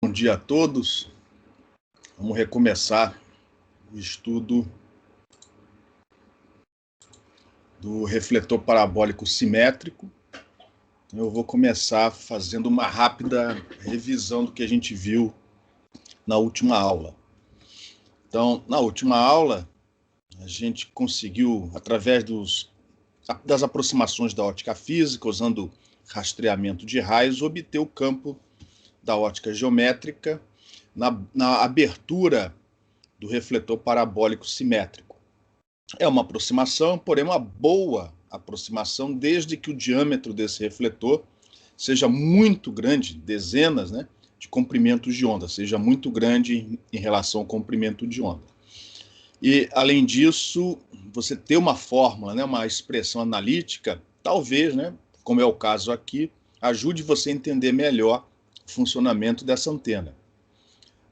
Bom dia a todos. Vamos recomeçar o estudo do refletor parabólico simétrico. Eu vou começar fazendo uma rápida revisão do que a gente viu na última aula. Então, na última aula, a gente conseguiu, através das aproximações da ótica física, usando rastreamento de raios, obter o campo da ótica geométrica na abertura do refletor parabólico simétrico. É uma aproximação, porém uma boa aproximação, desde que o diâmetro desse refletor seja muito grande, dezenas, de comprimentos de onda, seja muito grande em relação ao comprimento de onda. E, além disso, você ter uma fórmula, uma expressão analítica, talvez, como é o caso aqui, ajude você a entender melhor o funcionamento dessa antena.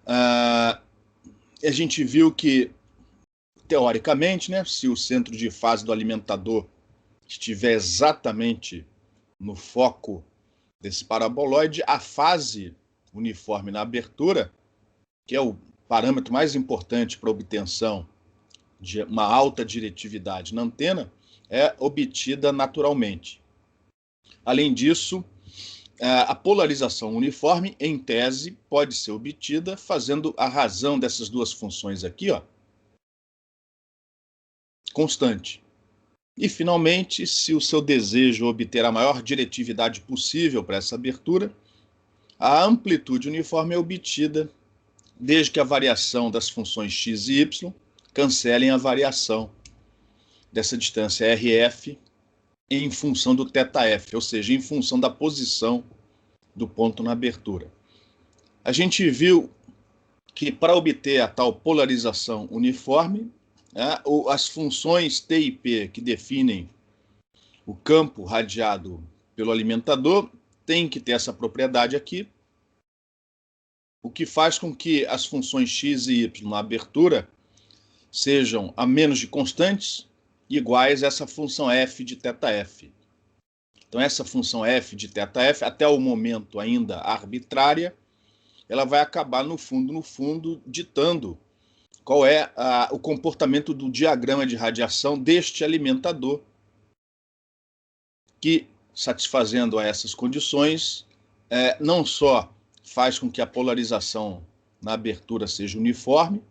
A gente viu que, teoricamente, se o centro de fase do alimentador estiver exatamente no foco desse paraboloide, a fase uniforme na abertura, que é o parâmetro mais importante para a obtenção de uma alta diretividade na antena, é obtida naturalmente. Além disso, a polarização uniforme, em tese, pode ser obtida fazendo a razão dessas duas funções aqui, constante. E, finalmente, se o seu desejo é obter a maior diretividade possível para essa abertura, a amplitude uniforme é obtida desde que a variação das funções x e y cancelem a variação dessa distância RF em função do θf, ou seja, em função da posição do ponto na abertura. A gente viu que, para obter a tal polarização uniforme, as funções T e P que definem o campo radiado pelo alimentador têm que ter essa propriedade aqui, o que faz com que as funções x e y na abertura sejam a menos de constantes iguais a essa função f de θf. Então, essa função f de θf, até o momento ainda arbitrária, ela vai acabar, no fundo, ditando qual é o comportamento do diagrama de radiação deste alimentador, que, satisfazendo a essas condições, não só faz com que a polarização na abertura seja uniforme,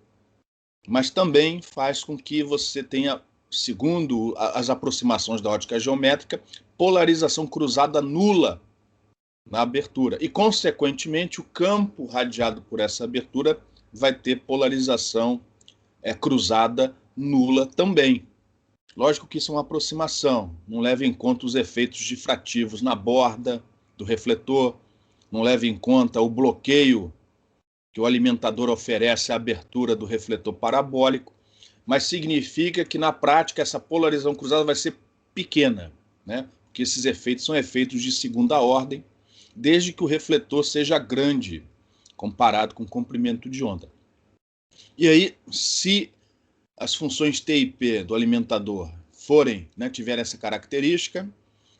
mas também faz com que você tenha, segundo as aproximações da ótica geométrica, polarização cruzada nula na abertura. E, consequentemente, o campo radiado por essa abertura vai ter polarização cruzada nula também. Lógico que isso é uma aproximação, não leva em conta os efeitos difrativos na borda do refletor, não leva em conta o bloqueio que o alimentador oferece à abertura do refletor parabólico, mas significa que, na prática, essa polarização cruzada vai ser pequena, porque esses efeitos são efeitos de segunda ordem, desde que o refletor seja grande, comparado com o comprimento de onda. E aí, se as funções T e P do alimentador tiverem essa característica,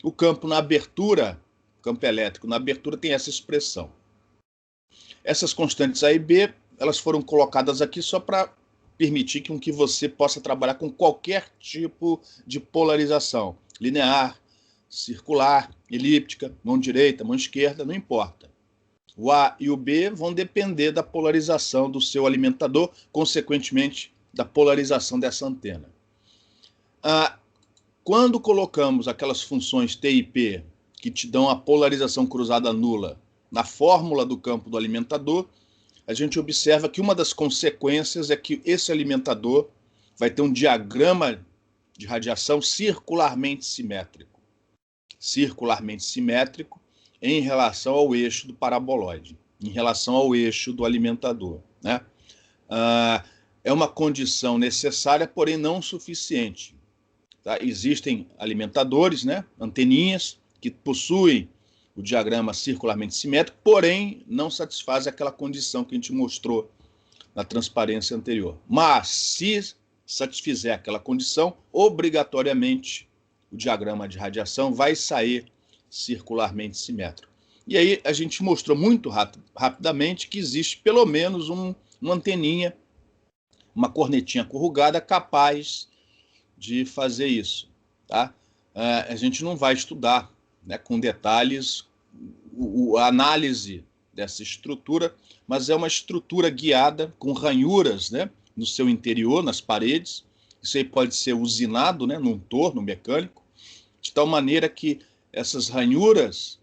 o campo na abertura, o campo elétrico na abertura, tem essa expressão. Essas constantes A e B, elas foram colocadas aqui só para permitir que você possa trabalhar com qualquer tipo de polarização, linear, circular, elíptica, mão direita, mão esquerda, não importa. O A e o B vão depender da polarização do seu alimentador, consequentemente, da polarização dessa antena. Quando colocamos aquelas funções T e P que te dão a polarização cruzada nula na fórmula do campo do alimentador, a gente observa que uma das consequências é que esse alimentador vai ter um diagrama de radiação circularmente simétrico. Circularmente simétrico em relação ao eixo do paraboloide, em relação ao eixo do alimentador. É uma condição necessária, porém não suficiente. Existem alimentadores, anteninhas, que possuem o diagrama circularmente simétrico, porém não satisfaz aquela condição que a gente mostrou na transparência anterior. Mas, se satisfizer aquela condição, obrigatoriamente o diagrama de radiação vai sair circularmente simétrico. E aí a gente mostrou muito rapidamente que existe pelo menos uma anteninha, uma cornetinha corrugada capaz de fazer isso. Tá? A gente não vai estudar, né, com detalhes a análise dessa estrutura, mas é uma estrutura guiada com ranhuras, né, no seu interior, nas paredes. Isso aí pode ser usinado, né, num torno mecânico, de tal maneira que essas ranhuras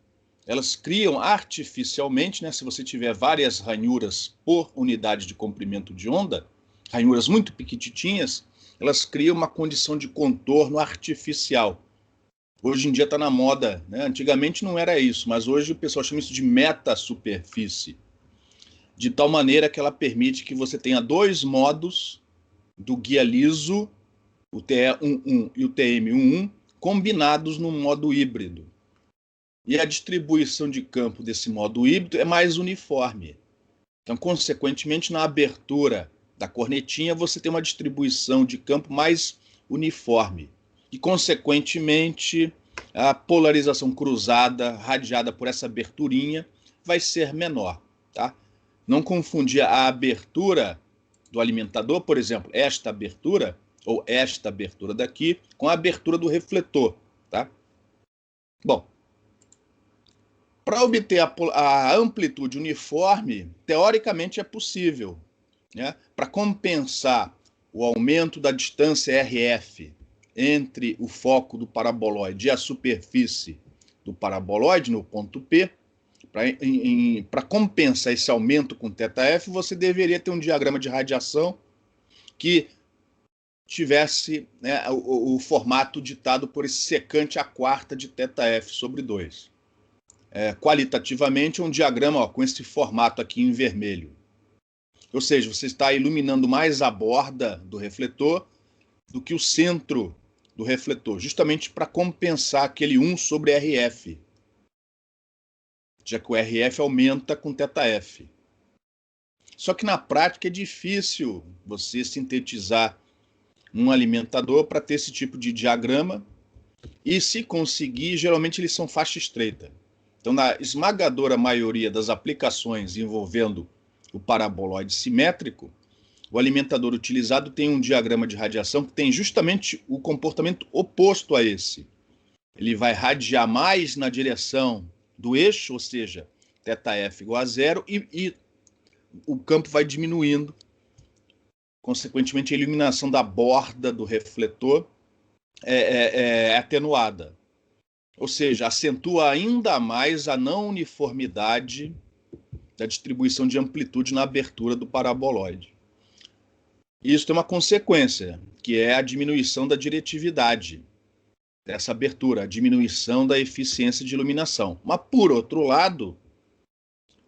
elas criam artificialmente, né, se você tiver várias ranhuras por unidade de comprimento de onda, ranhuras muito pequititinhas, elas criam uma condição de contorno artificial. Hoje em dia está na moda, né? Antigamente não era isso, mas hoje o pessoal chama isso de metasuperfície, de tal maneira que ela permite que você tenha dois modos do guia liso, o TE11 e o TM11, combinados num modo híbrido. E a distribuição de campo desse modo híbrido é mais uniforme. Então, consequentemente, na abertura da cornetinha, você tem uma distribuição de campo mais uniforme. E, consequentemente, a polarização cruzada, radiada por essa aberturinha, vai ser menor. Tá? Não confundir a abertura do alimentador, por exemplo, esta abertura, ou esta abertura daqui, com a abertura do refletor. Tá? Bom, para obter a amplitude uniforme, teoricamente é possível, né? Para compensar o aumento da distância RF entre o foco do paraboloide e a superfície do paraboloide no ponto P, para compensar esse aumento com θF, você deveria ter um diagrama de radiação que tivesse, né, o formato ditado por esse secante a quarta de θF sobre 2. Qualitativamente é um diagrama, ó, com esse formato aqui em vermelho. Ou seja, você está iluminando mais a borda do refletor do que o centro do refletor, justamente para compensar aquele 1 sobre RF, já que o RF aumenta com θF. Só que na prática é difícil você sintetizar um alimentador para ter esse tipo de diagrama, e se conseguir, geralmente eles são faixa estreita. Então, na esmagadora maioria das aplicações envolvendo o paraboloide simétrico, o alimentador utilizado tem um diagrama de radiação que tem justamente o comportamento oposto a esse. Ele vai radiar mais na direção do eixo, ou seja, θF igual a zero, e o campo vai diminuindo. Consequentemente, a iluminação da borda do refletor é atenuada. Ou seja, acentua ainda mais a não uniformidade da distribuição de amplitude na abertura do paraboloide. Isso tem uma consequência, que é a diminuição da diretividade dessa abertura, a diminuição da eficiência de iluminação. Mas, por outro lado,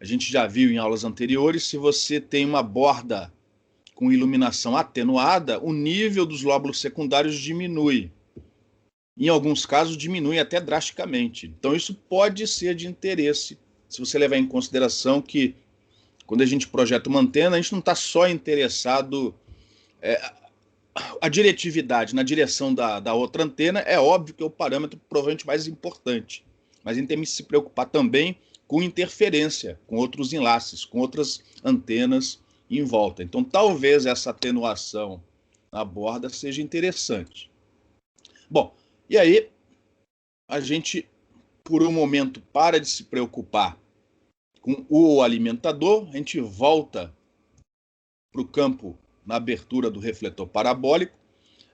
a gente já viu em aulas anteriores, se você tem uma borda com iluminação atenuada, o nível dos lóbulos secundários diminui. Em alguns casos, diminui até drasticamente. Então, isso pode ser de interesse, se você levar em consideração que, quando a gente projeta uma antena, a gente não está só interessado... a diretividade na direção da outra antena é óbvio que é o parâmetro provavelmente mais importante. Mas a gente tem que se preocupar também com interferência, com outros enlaces, com outras antenas em volta. Então, talvez essa atenuação na borda seja interessante. Bom, e aí a gente, por um momento, para de se preocupar com o alimentador, a gente volta para o campo na abertura do refletor parabólico,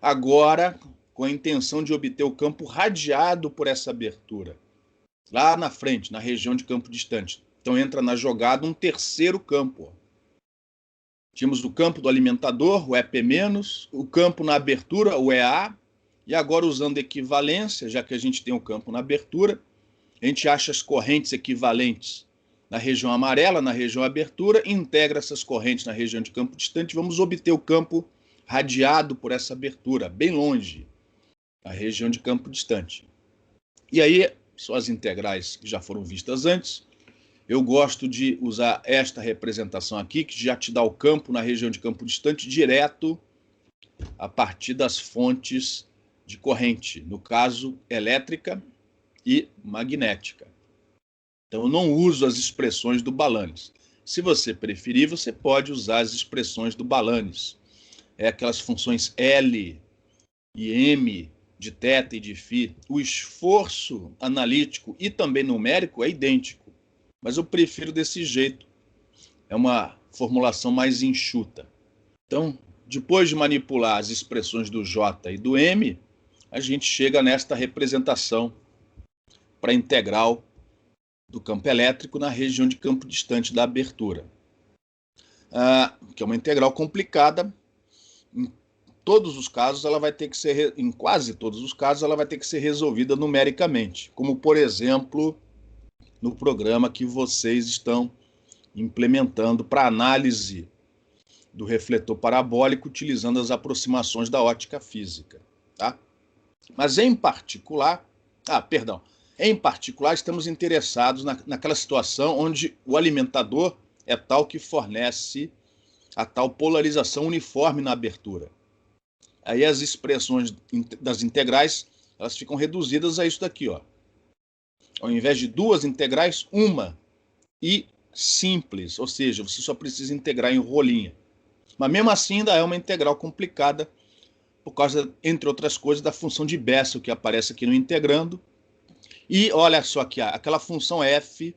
agora com a intenção de obter o campo radiado por essa abertura, lá na frente, na região de campo distante. Então entra na jogada um terceiro campo. Tínhamos o campo do alimentador, o EP-, o campo na abertura, o EA, e agora usando equivalência, já que a gente tem o campo na abertura, a gente acha as correntes equivalentes na região amarela, na região abertura, integra essas correntes na região de campo distante, vamos obter o campo radiado por essa abertura, bem longe, na região de campo distante. E aí, só as integrais que já foram vistas antes, eu gosto de usar esta representação aqui, que já te dá o campo na região de campo distante direto a partir das fontes de corrente, no caso elétrica e magnética. Então, eu não uso as expressões do Balanis. Se você preferir, você pode usar as expressões do Balanis. É aquelas funções L e M de θ e de φ. O esforço analítico e também numérico é idêntico, mas eu prefiro desse jeito. É uma formulação mais enxuta. Então, depois de manipular as expressões do J e do M, a gente chega nesta representação para a integral do campo elétrico na região de campo distante da abertura. Que é uma integral complicada. Em todos os casos, ela vai ter que ser, em quase todos os casos, ela vai ter que ser resolvida numericamente, como, por exemplo, no programa que vocês estão implementando para análise do refletor parabólico utilizando as aproximações da ótica física, tá? Mas em particular, estamos interessados naquela situação onde o alimentador é tal que fornece a tal polarização uniforme na abertura. Aí as expressões das integrais, elas ficam reduzidas a isso daqui, ó. Ao invés de duas integrais, uma e simples, ou seja, você só precisa integrar em rolinha. Mas mesmo assim ainda é uma integral complicada, por causa, entre outras coisas, da função de Bessel que aparece aqui no integrando. E olha só aqui, aquela função f,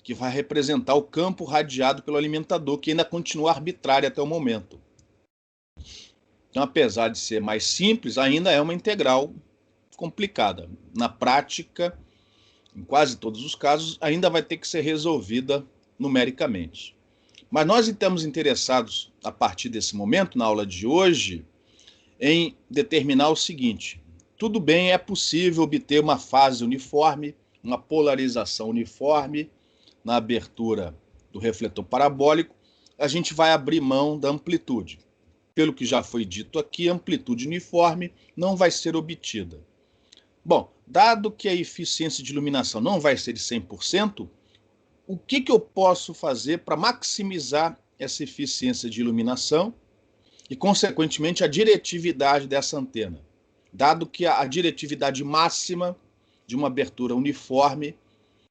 que vai representar o campo radiado pelo alimentador, que ainda continua arbitrária até o momento. Então, apesar de ser mais simples, ainda é uma integral complicada. Na prática, em quase todos os casos, ainda vai ter que ser resolvida numericamente. Mas nós estamos interessados, a partir desse momento, na aula de hoje, em determinar o seguinte: tudo bem, é possível obter uma fase uniforme, uma polarização uniforme na abertura do refletor parabólico, a gente vai abrir mão da amplitude. Pelo que já foi dito aqui, a amplitude uniforme não vai ser obtida. Bom, dado que a eficiência de iluminação não vai ser de 100%, o que eu posso fazer para maximizar essa eficiência de iluminação e, consequentemente, a diretividade dessa antena? Dado que a diretividade máxima de uma abertura uniforme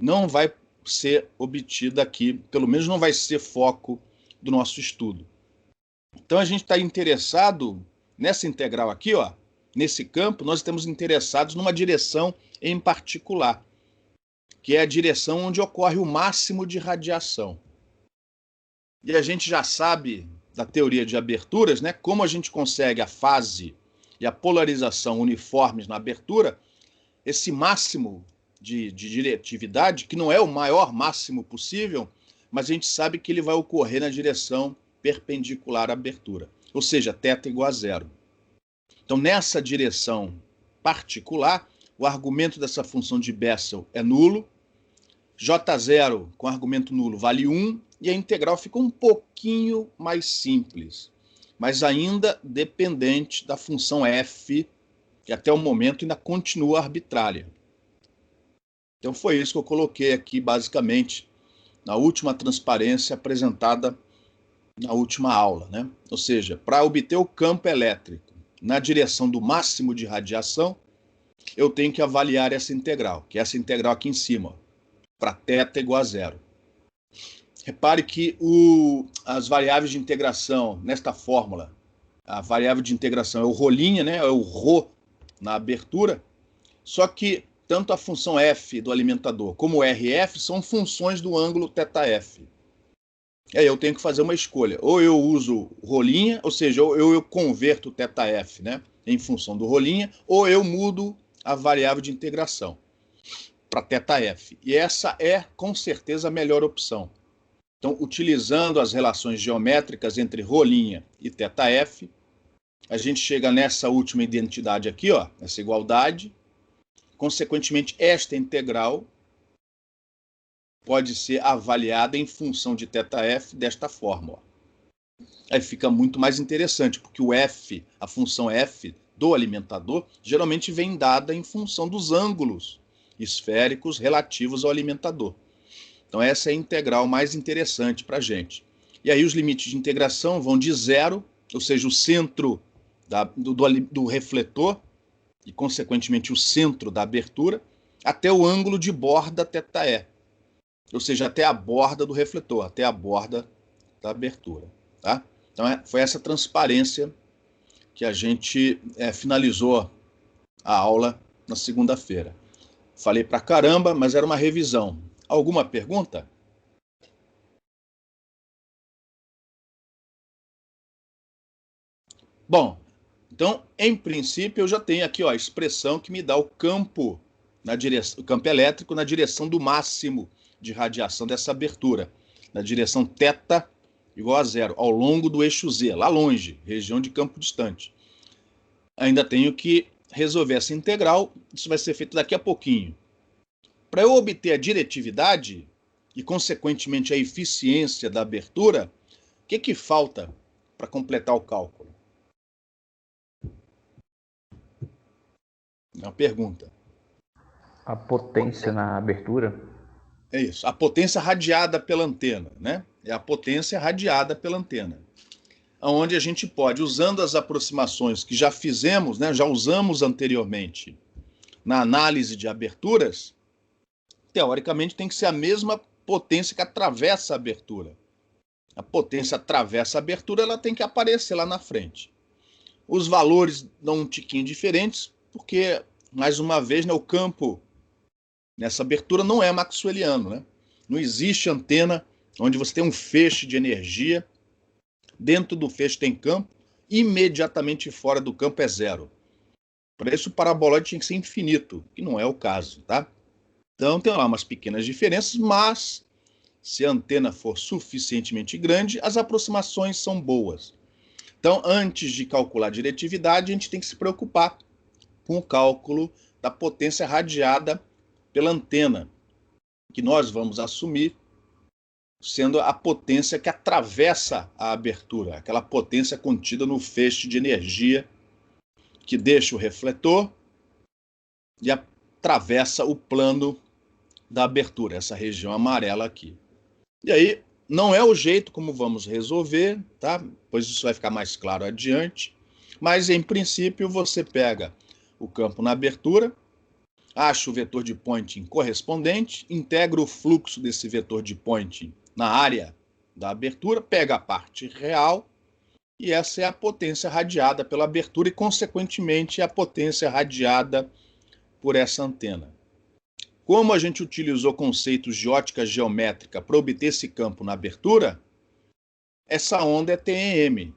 não vai ser obtida aqui, pelo menos não vai ser foco do nosso estudo. Então, a gente está interessado nessa integral aqui, ó, nesse campo, nós estamos interessados numa direção em particular, que é a direção onde ocorre o máximo de radiação. E a gente já sabe da teoria de aberturas, né, como a gente consegue a fase e a polarização uniformes na abertura, esse máximo de diretividade, que não é o maior máximo possível, mas a gente sabe que ele vai ocorrer na direção perpendicular à abertura, ou seja, θ igual a zero. Então, nessa direção particular, o argumento dessa função de Bessel é nulo, J0 com argumento nulo vale 1, e a integral fica um pouquinho mais simples, mas ainda dependente da função f, que até o momento ainda continua arbitrária. Então foi isso que eu coloquei aqui, basicamente, na última transparência apresentada na última aula, né? Ou seja, para obter o campo elétrico na direção do máximo de radiação, eu tenho que avaliar essa integral, que é essa integral aqui em cima, para θ igual a zero. Repare que as variáveis de integração nesta fórmula, a variável de integração é o ρ', né? É o ρ na abertura, só que tanto a função f do alimentador como o rf são funções do ângulo θf. Aí eu tenho que fazer uma escolha. Ou eu uso ρ', ou seja, ou eu converto o θf, né, em função do ρ', ou eu mudo a variável de integração para θf. E essa é, com certeza, a melhor opção. Então, utilizando as relações geométricas entre ρ' e θf, a gente chega nessa última identidade aqui, ó, essa igualdade. Consequentemente, esta integral pode ser avaliada em função de θf desta forma, ó. Aí fica muito mais interessante, porque o f, a função f do alimentador, geralmente vem dada em função dos ângulos esféricos relativos ao alimentador. Então essa é a integral mais interessante para a gente. E aí os limites de integração vão de zero, ou seja, o centro do refletor, e consequentemente o centro da abertura, até o ângulo de borda θe. ou seja, até a borda do refletor, até a borda da abertura. Tá? Então, foi essa transparência que a gente finalizou a aula na segunda-feira. Falei pra caramba, mas era uma revisão. Alguma pergunta? Bom, então, em princípio, eu já tenho aqui ó, a expressão que me dá o campo, o campo elétrico na direção do máximo de radiação dessa abertura, na direção θ igual a zero, ao longo do eixo Z, lá longe, região de campo distante. Ainda tenho que resolver essa integral, isso vai ser feito daqui a pouquinho. Para eu obter a diretividade e, consequentemente, a eficiência da abertura, o que falta para completar o cálculo? É uma pergunta. A potência na abertura? É isso, a potência radiada pela antena, né? É a potência radiada pela antena. Onde a gente pode, usando as aproximações que já fizemos, né, já usamos anteriormente na análise de aberturas, teoricamente tem que ser a mesma potência que atravessa a abertura. A potência atravessa a abertura, ela tem que aparecer lá na frente. Os valores dão um tiquinho diferentes, porque, mais uma vez, né, o campo nessa abertura não é maxwelliano, né? Não existe antena onde você tem um feixe de energia, dentro do feixe tem campo, imediatamente fora do campo é zero. Para isso o paraboloide tinha que ser infinito, que não é o caso, tá? Então tem lá umas pequenas diferenças, mas se a antena for suficientemente grande, as aproximações são boas. Então, antes de calcular a diretividade, a gente tem que se preocupar com o cálculo da potência radiada pela antena, que nós vamos assumir sendo a potência que atravessa a abertura, aquela potência contida no feixe de energia que deixa o refletor e atravessa o plano da abertura, essa região amarela aqui. E aí, não é o jeito como vamos resolver, tá? Pois isso vai ficar mais claro adiante, mas em princípio você pega o campo na abertura, acha o vetor de Poynting correspondente, integra o fluxo desse vetor de Poynting na área da abertura, pega a parte real, e essa é a potência radiada pela abertura e, consequentemente, a potência radiada por essa antena. Como a gente utilizou conceitos de ótica geométrica para obter esse campo na abertura, essa onda é TEM.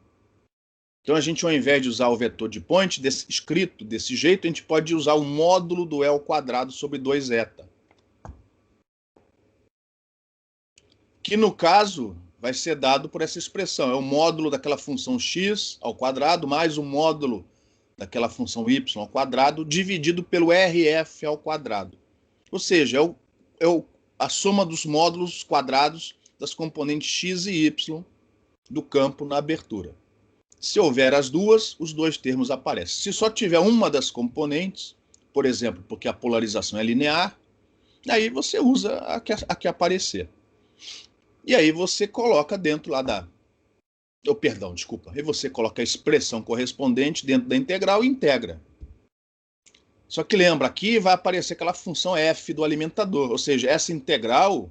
Então, a gente, ao invés de usar o vetor de Poynting escrito desse jeito, a gente pode usar o módulo do L quadrado sobre 2η. Que, no caso, vai ser dado por essa expressão. É o módulo daquela função x ao quadrado mais o módulo daquela função y ao quadrado dividido pelo RF ao quadrado. Ou seja, a soma dos módulos quadrados das componentes x e y do campo na abertura. Se houver as duas, os dois termos aparecem. Se só tiver uma das componentes, por exemplo, porque a polarização é linear, aí você usa a que aparecer. E aí você coloca dentro lá da... Aí você coloca a expressão correspondente dentro da integral e integra. Só que lembra, aqui vai aparecer aquela função f do alimentador, ou seja, essa integral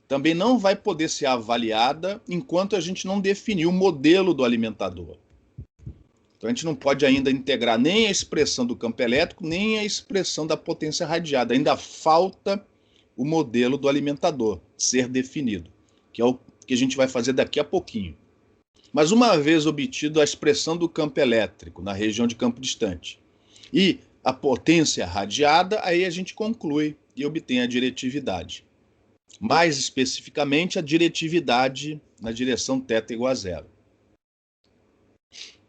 também não vai poder ser avaliada enquanto a gente não definir o modelo do alimentador. Então a gente não pode ainda integrar nem a expressão do campo elétrico, nem a expressão da potência radiada. Ainda falta o modelo do alimentador ser definido, que é o que a gente vai fazer daqui a pouquinho. Mas uma vez obtido a expressão do campo elétrico na região de campo distante e a potência radiada, aí a gente conclui e obtém a diretividade. Mais especificamente, a diretividade na direção θ igual a zero.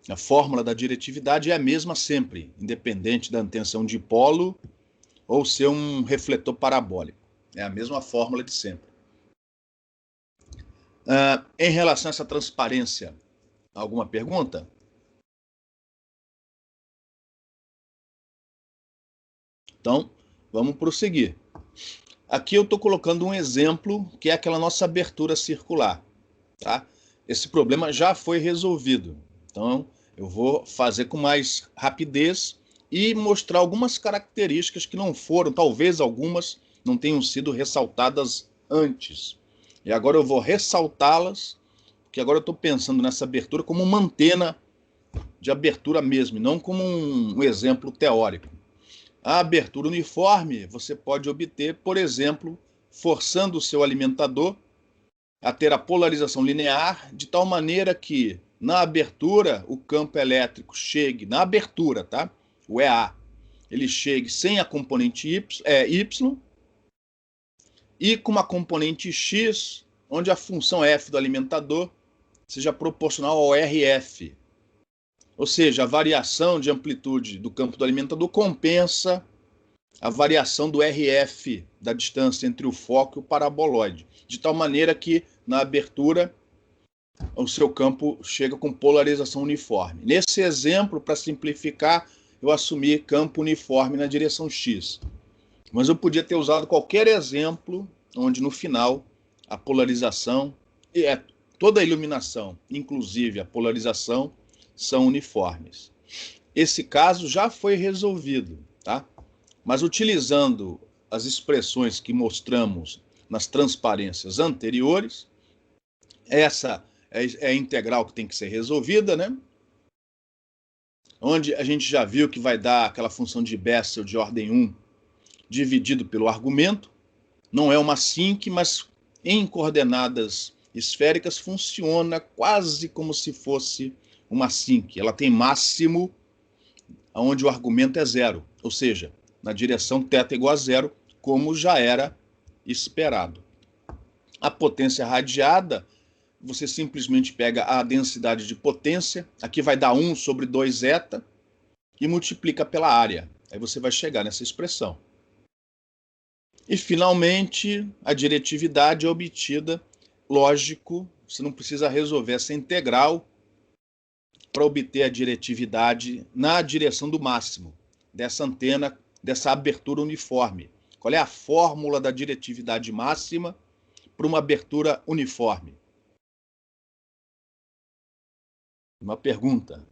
A fórmula da diretividade é a mesma sempre, independente da tensão de dipolo ou ser um refletor parabólico. É a mesma fórmula de sempre. Em relação a essa transparência, alguma pergunta? Então, vamos prosseguir. Aqui eu estou colocando um exemplo, que é aquela nossa abertura circular. Tá? Esse problema já foi resolvido. Então, eu vou fazer com mais rapidez e mostrar algumas características que não foram, talvez algumas não tenham sido ressaltadas antes. E agora eu vou ressaltá-las, porque agora eu estou pensando nessa abertura como uma antena de abertura mesmo, e não como um exemplo teórico. A abertura uniforme você pode obter, por exemplo, forçando o seu alimentador a ter a polarização linear, de tal maneira que, na abertura, o campo elétrico chegue, na abertura, tá? O EA, ele chegue sem a componente Y, e com uma componente X, onde a função F do alimentador seja proporcional ao RF. Ou seja, a variação de amplitude do campo do alimentador compensa a variação do RF, da distância entre o foco e o paraboloide, de tal maneira que, na abertura, o seu campo chega com polarização uniforme. Nesse exemplo, para simplificar, eu assumi campo uniforme na direção X. Mas eu podia ter usado qualquer exemplo onde, no final, a polarização e toda a iluminação, inclusive a polarização, são uniformes. Esse caso já foi resolvido, tá? Mas utilizando as expressões que mostramos nas transparências anteriores, essa é a integral que tem que ser resolvida, né? Onde a gente já viu que vai dar aquela função de Bessel de ordem 1 dividido pelo argumento. Não é uma sinc, mas em coordenadas esféricas funciona quase como se fosse uma sinc. Ela tem máximo onde o argumento é zero, ou seja, na direção θ igual a zero, como já era esperado. A potência radiada, você simplesmente pega a densidade de potência, aqui vai dar 1 sobre 2 θ, e multiplica pela área. Aí você vai chegar nessa expressão. E, finalmente, a diretividade é obtida, lógico, você não precisa resolver essa integral para obter a diretividade na direção do máximo, dessa antena, dessa abertura uniforme. Qual é a fórmula da diretividade máxima para uma abertura uniforme? Uma pergunta.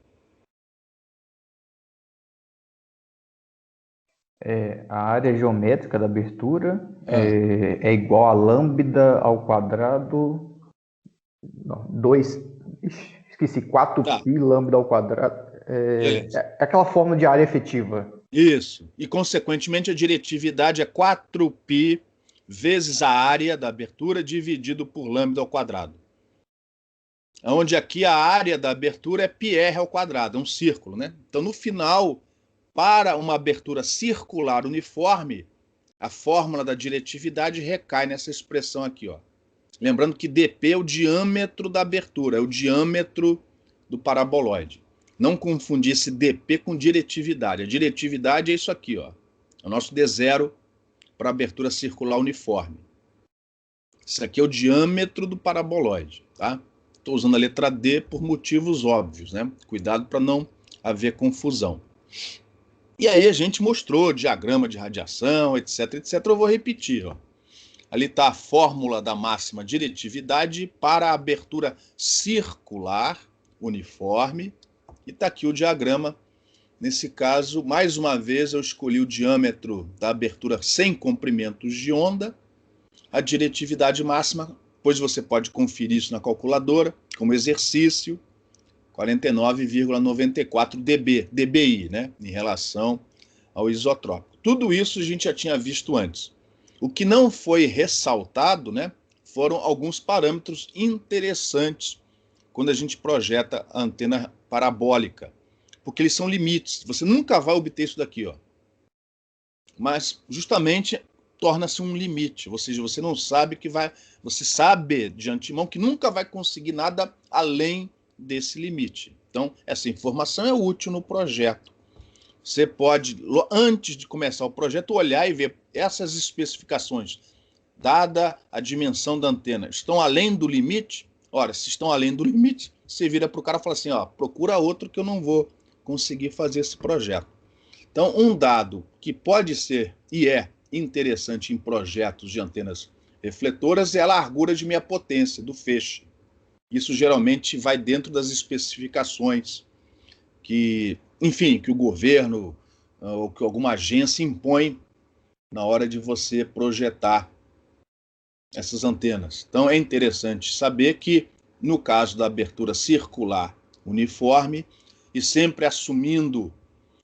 A área geométrica da abertura é igual a lambda ao quadrado. Não, 4π lambda ao quadrado. É aquela forma de área efetiva. Isso. E, consequentemente, a diretividade é 4π vezes a área da abertura dividido por lambda ao quadrado. Onde aqui a área da abertura é πr ao quadrado, é um círculo, né? Então, no final, para uma abertura circular uniforme, a fórmula da diretividade recai nessa expressão aqui, ó. Lembrando que dp é o diâmetro da abertura, é o diâmetro do paraboloide. Não confundir esse dp com diretividade. A diretividade é isso aqui, ó. É o nosso D0 para abertura circular uniforme. Isso aqui é o diâmetro do paraboloide, tá? Estou usando a letra D por motivos óbvios, né? Cuidado para não haver confusão. E aí a gente mostrou diagrama de radiação, etc, etc. Eu vou repetir, ó. Ali está a fórmula da máxima diretividade para a abertura circular uniforme. E está aqui o diagrama. Nesse caso, mais uma vez, eu escolhi o diâmetro da abertura sem comprimentos de onda. A diretividade máxima, pois você pode conferir isso na calculadora, como exercício, 49,94 dBi, né, em relação ao isotrópico. Tudo isso a gente já tinha visto antes. O que não foi ressaltado, né, foram alguns parâmetros interessantes quando a gente projeta a antena parabólica, porque eles são limites. Você nunca vai obter isso daqui, ó. Mas justamente torna-se um limite, ou seja, você não sabe que vai, você sabe de antemão que nunca vai conseguir nada além desse limite. Então, essa informação é útil no projeto. Você pode, antes de começar o projeto, olhar e ver essas especificações, dada a dimensão da antena, estão além do limite? Ora, se estão além do limite, você vira para o cara e fala assim, ó, procura outro que eu não vou conseguir fazer esse projeto. Então, um dado que pode ser e é interessante em projetos de antenas refletoras é a largura de meia potência do feixe. Isso geralmente vai dentro das especificações que, enfim, que o governo ou que alguma agência impõe na hora de você projetar essas antenas. Então é interessante saber que, no caso da abertura circular uniforme, e sempre assumindo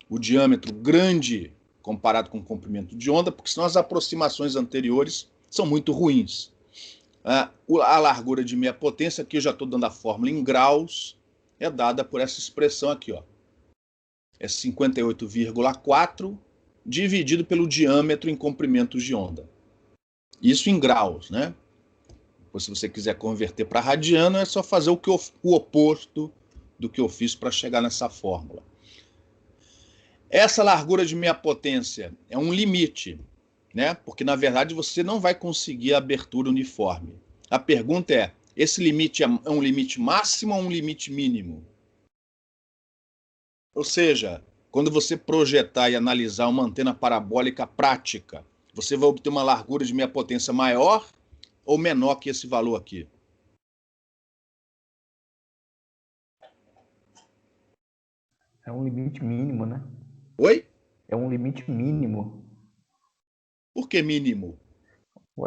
o diâmetro grande comparado com o comprimento de onda, porque senão as aproximações anteriores são muito ruins. A largura de meia potência, aqui eu já estou dando a fórmula em graus, é dada por essa expressão aqui, ó. É 58,4 dividido pelo diâmetro em comprimentos de onda. Isso em graus, né? Se você quiser converter para radiano, é só fazer o oposto do que eu fiz para chegar nessa fórmula. Essa largura de meia potência é um limite, né? Porque na verdade você não vai conseguir a abertura uniforme. A pergunta é: esse limite é um limite máximo ou um limite mínimo? Ou seja, quando você projetar e analisar uma antena parabólica prática, você vai obter uma largura de meia potência maior ou menor que esse valor aqui? É um limite mínimo, né? Oi? É um limite mínimo. Por que mínimo?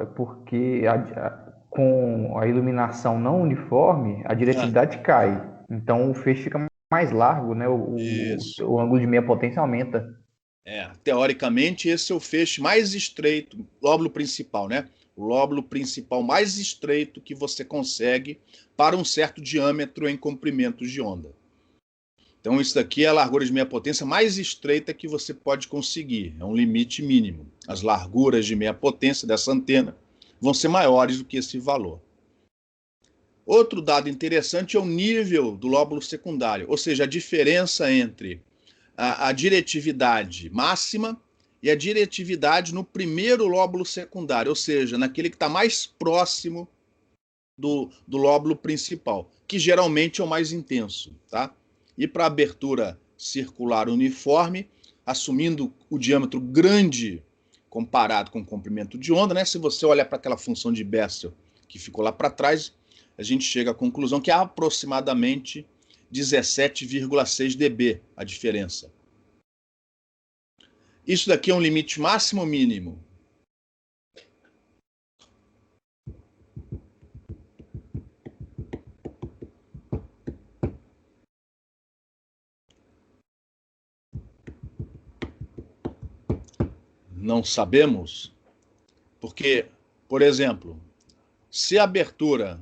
É porque com a iluminação não uniforme, a diretividade cai. Então o feixe fica mais largo, né? Isso. O ângulo de meia potência aumenta. Teoricamente, esse é o feixe mais estreito, lóbulo principal, né? O lóbulo principal mais estreito que você consegue para um certo diâmetro em comprimentos de onda. Então, isso daqui é a largura de meia potência mais estreita que você pode conseguir. É um limite mínimo. As larguras de meia potência dessa antena vão ser maiores do que esse valor. Outro dado interessante é o nível do lóbulo secundário, ou seja, a diferença entre a diretividade máxima e a diretividade no primeiro lóbulo secundário, ou seja, naquele que está mais próximo do lóbulo principal, que geralmente é o mais intenso. Tá? E para a abertura circular uniforme, assumindo o diâmetro grande comparado com o comprimento de onda, né? Se você olhar para aquela função de Bessel que ficou lá para trás, a gente chega à conclusão que é aproximadamente 17,6 dB a diferença. Isso daqui é um limite máximo ou mínimo? Não sabemos, porque, por exemplo, se a abertura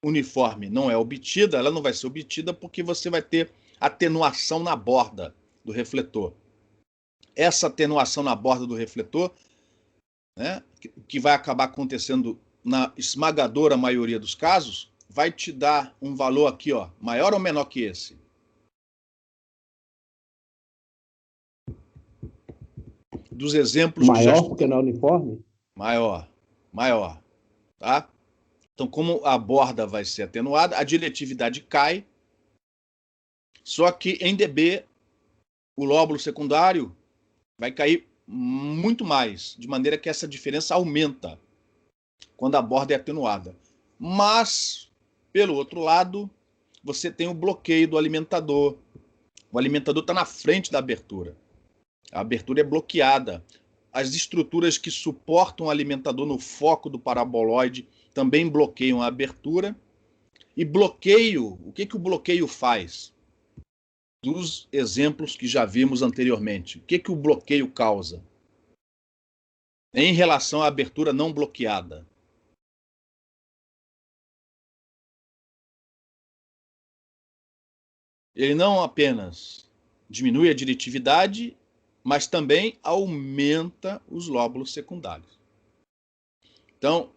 uniforme não é obtida, ela não vai ser obtida porque você vai ter atenuação na borda do refletor. Essa atenuação na borda do refletor, né, que vai acabar acontecendo na esmagadora maioria dos casos, vai te dar um valor aqui, ó, maior ou menor que esse? Dos exemplos que já Maior porque não é uniforme? maior, maior, tá? Então, como a borda vai ser atenuada, a diretividade cai, só que em dB, o lóbulo secundário vai cair muito mais, de maneira que essa diferença aumenta quando a borda é atenuada. Mas, pelo outro lado, você tem o bloqueio do alimentador. O alimentador está na frente da abertura. A abertura é bloqueada. As estruturas que suportam o alimentador no foco do paraboloide também bloqueiam a abertura. E bloqueio, o que o bloqueio faz? Dos exemplos que já vimos anteriormente. O que o bloqueio causa? Em relação à abertura não bloqueada. Ele não apenas diminui a diretividade, mas também aumenta os lóbulos secundários. Então,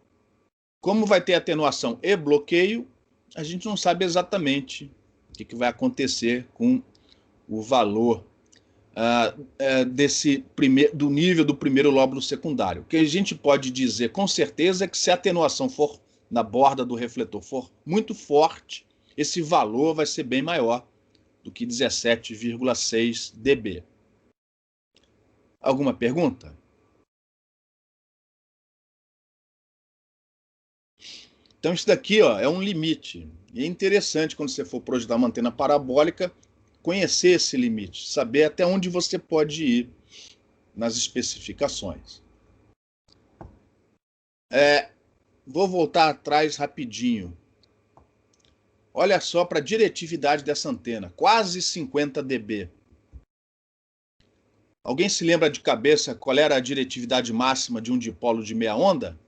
como vai ter atenuação e bloqueio, a gente não sabe exatamente o que vai acontecer com o valor do nível do primeiro lóbulo secundário. O que a gente pode dizer com certeza é que se a atenuação for na borda do refletor for muito forte, esse valor vai ser bem maior do que 17,6 dB. Alguma pergunta? Então isso daqui, ó, é um limite. E é interessante quando você for projetar uma antena parabólica, conhecer esse limite, saber até onde você pode ir nas especificações. vou voltar atrás rapidinho. Olha só para a diretividade dessa antena, quase 50 dB. Alguém se lembra de cabeça qual era a diretividade máxima de um dipolo de meia onda?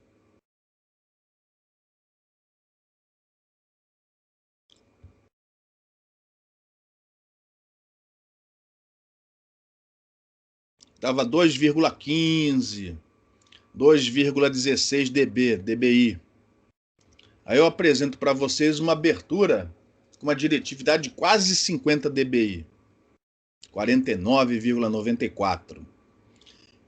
Dava 2,15, 2,16 dBi. Aí eu apresento para vocês uma abertura com uma diretividade de quase 50 dBi, 49,94.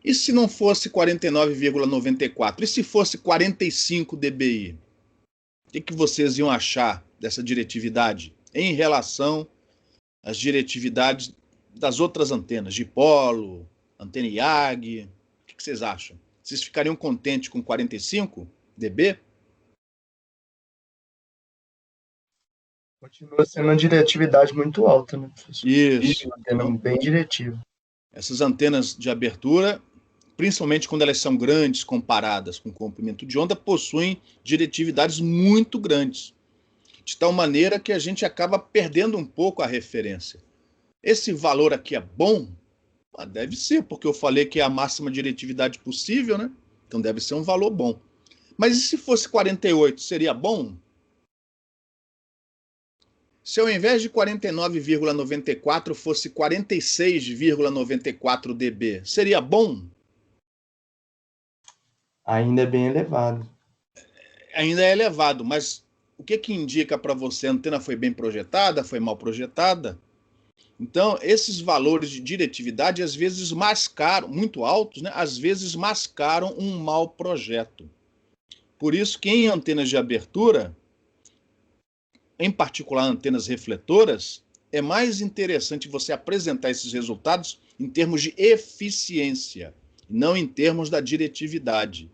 E se não fosse 49,94? E se fosse 45 dBi? O que vocês iam achar dessa diretividade em relação às diretividades das outras antenas, dipolo, antena IAG? O que vocês acham? Vocês ficariam contentes com 45 dB? Continua sendo uma diretividade muito alta, né, professor? Isso. Uma antena bem diretiva. Essas antenas de abertura, principalmente quando elas são grandes comparadas com o comprimento de onda, possuem diretividades muito grandes, de tal maneira que a gente acaba perdendo um pouco a referência. Esse valor aqui é bom? Deve ser, porque eu falei que é a máxima diretividade possível, né? Então deve ser um valor bom. Mas e se fosse 48, seria bom? Se ao invés de 49,94 fosse 46,94 dB, seria bom? Ainda é bem elevado. Ainda é elevado, mas o que indica para você? A antena foi bem projetada, foi mal projetada? Então, esses valores de diretividade, às vezes mascaram, muito altos, né? Às vezes mascaram um mau projeto. Por isso que em antenas de abertura, em particular antenas refletoras, é mais interessante você apresentar esses resultados em termos de eficiência, não em termos da diretividade.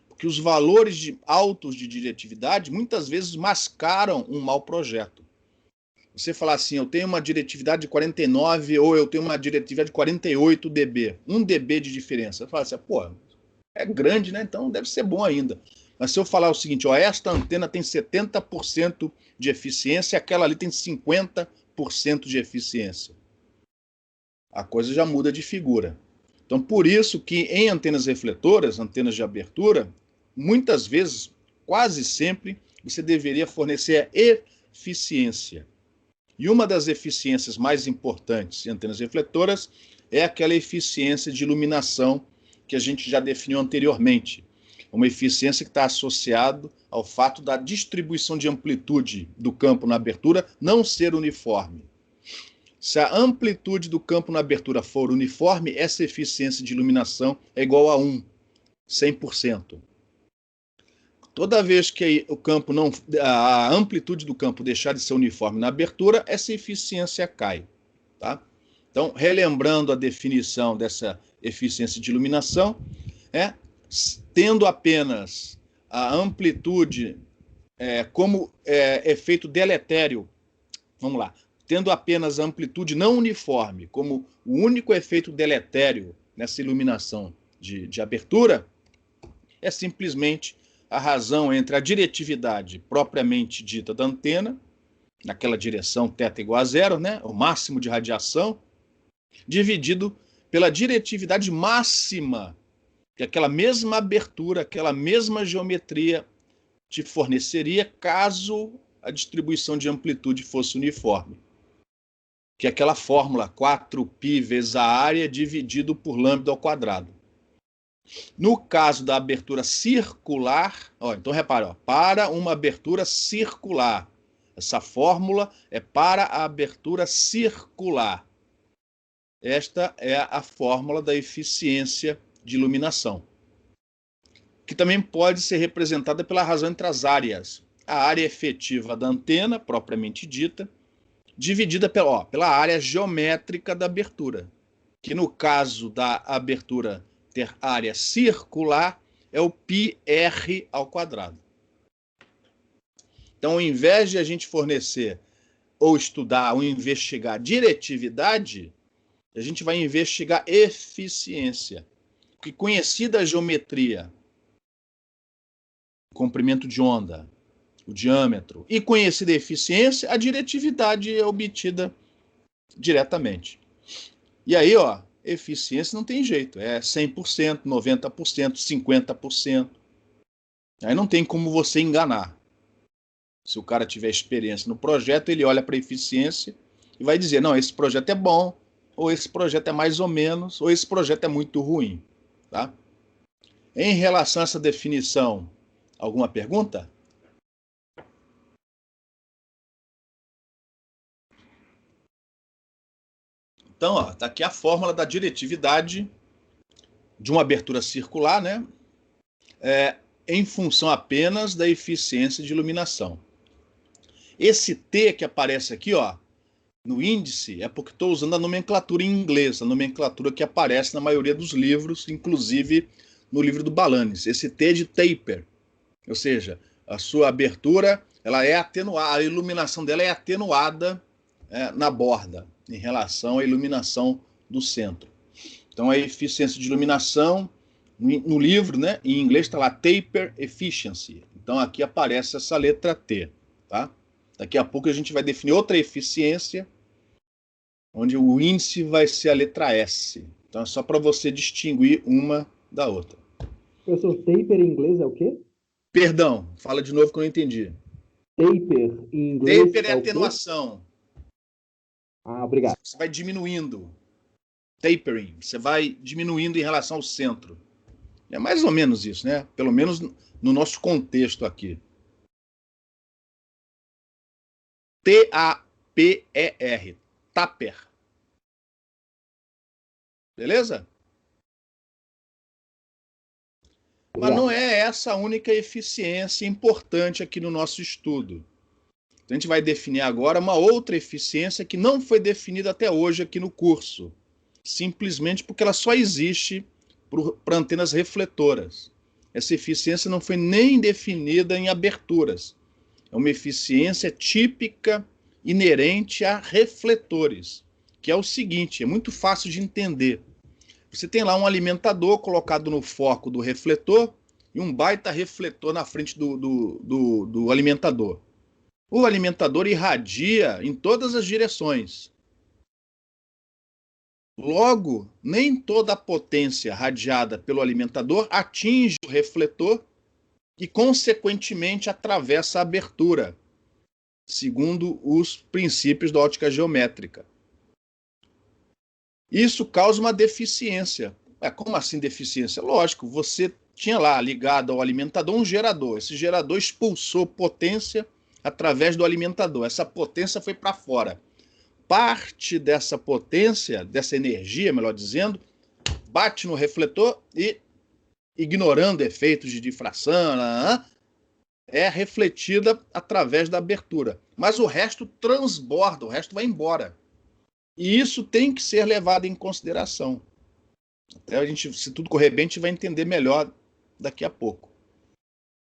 Porque os valores altos de diretividade muitas vezes mascaram um mau projeto. Você falar assim, eu tenho uma diretividade de 49 ou eu tenho uma diretividade de 48 dB, 1 dB de diferença. Você fala assim, pô, é grande, né? Então deve ser bom ainda. Mas se eu falar o seguinte, ó, esta antena tem 70% de eficiência, aquela ali tem 50% de eficiência, a coisa já muda de figura. Então, por isso que em antenas refletoras, antenas de abertura, muitas vezes, quase sempre, você deveria fornecer a eficiência. E uma das eficiências mais importantes em antenas refletoras é aquela eficiência de iluminação que a gente já definiu anteriormente. Uma eficiência que está associada ao fato da distribuição de amplitude do campo na abertura não ser uniforme. Se a amplitude do campo na abertura for uniforme, essa eficiência de iluminação é igual a 1, 100%. Toda vez que o campo não, a amplitude do campo deixar de ser uniforme na abertura, essa eficiência cai. Tá? Então, relembrando a definição dessa eficiência de iluminação, tendo apenas a amplitude como efeito deletério, vamos lá, tendo apenas a amplitude não uniforme como o único efeito deletério nessa iluminação de abertura, é simplesmente a razão entre a diretividade propriamente dita da antena, naquela direção θ igual a zero, né, o máximo de radiação, dividido pela diretividade máxima que aquela mesma abertura, aquela mesma geometria te forneceria caso a distribuição de amplitude fosse uniforme. Que é aquela fórmula 4π vezes a área dividido por lambda ao quadrado. No caso da abertura circular, então repara, para uma abertura circular, essa fórmula é para a abertura circular. Esta é a fórmula da eficiência de iluminação, que também pode ser representada pela razão entre as áreas. A área efetiva da antena, propriamente dita, dividida pela área geométrica da abertura, que no caso da abertura ter área circular, é o πr ao quadrado. Então, ao invés de a gente fornecer ou estudar ou investigar diretividade, a gente vai investigar eficiência. Porque conhecida a geometria, comprimento de onda, o diâmetro, e conhecida a eficiência, a diretividade é obtida diretamente. E aí, ó, eficiência não tem jeito, é 100%, 90%, 50%. Aí não tem como você enganar. Se o cara tiver experiência no projeto, ele olha para a eficiência e vai dizer, não, esse projeto é bom, ou esse projeto é mais ou menos, ou esse projeto é muito ruim. Tá? Em relação a essa definição, alguma pergunta? Então, ó, tá aqui a fórmula da diretividade de uma abertura circular, né? Em função apenas da eficiência de iluminação. Esse T que aparece aqui, ó, no índice, é porque estou usando a nomenclatura em inglês, a nomenclatura que aparece na maioria dos livros, inclusive no livro do Balanis. Esse T é de taper, ou seja, a sua abertura ela é atenuada, a iluminação dela é atenuada na borda, em relação à iluminação do centro. Então, a eficiência de iluminação, no livro, né, em inglês está lá taper efficiency. Então, aqui aparece essa letra T. Tá? Daqui a pouco a gente vai definir outra eficiência, onde o índice vai ser a letra S. Então, é só para você distinguir uma da outra. Professor, taper em inglês é o quê? Perdão, fala de novo que eu não entendi. Taper em inglês Taper é o quê? atenuação. Ah, obrigado. Você vai diminuindo. Tapering. Você vai diminuindo em relação ao centro. É mais ou menos isso, né? Pelo menos no nosso contexto aqui. T-A-P-E-R. Taper. Beleza? Mas não é essa a única eficiência importante aqui no nosso estudo. Então, a gente vai definir agora uma outra eficiência que não foi definida até hoje aqui no curso, simplesmente porque ela só existe para antenas refletoras. Essa eficiência não foi nem definida em aberturas. É uma eficiência típica, inerente a refletores, que é o seguinte, é muito fácil de entender. Você tem lá um alimentador colocado no foco do refletor e um baita refletor na frente do alimentador. O alimentador irradia em todas as direções. Logo, nem toda a potência radiada pelo alimentador atinge o refletor e, consequentemente, atravessa a abertura, segundo os princípios da ótica geométrica. Isso causa uma deficiência. Como assim deficiência? Lógico, você tinha lá ligado ao alimentador um gerador. Esse gerador expulsou potência através do alimentador. Essa potência foi para fora. Parte dessa potência, dessa energia, melhor dizendo, bate no refletor e, ignorando efeitos de difração, é refletida através da abertura. Mas o resto transborda, o resto vai embora. E isso tem que ser levado em consideração. Até a gente, se tudo correr bem, a gente vai entender melhor daqui a pouco.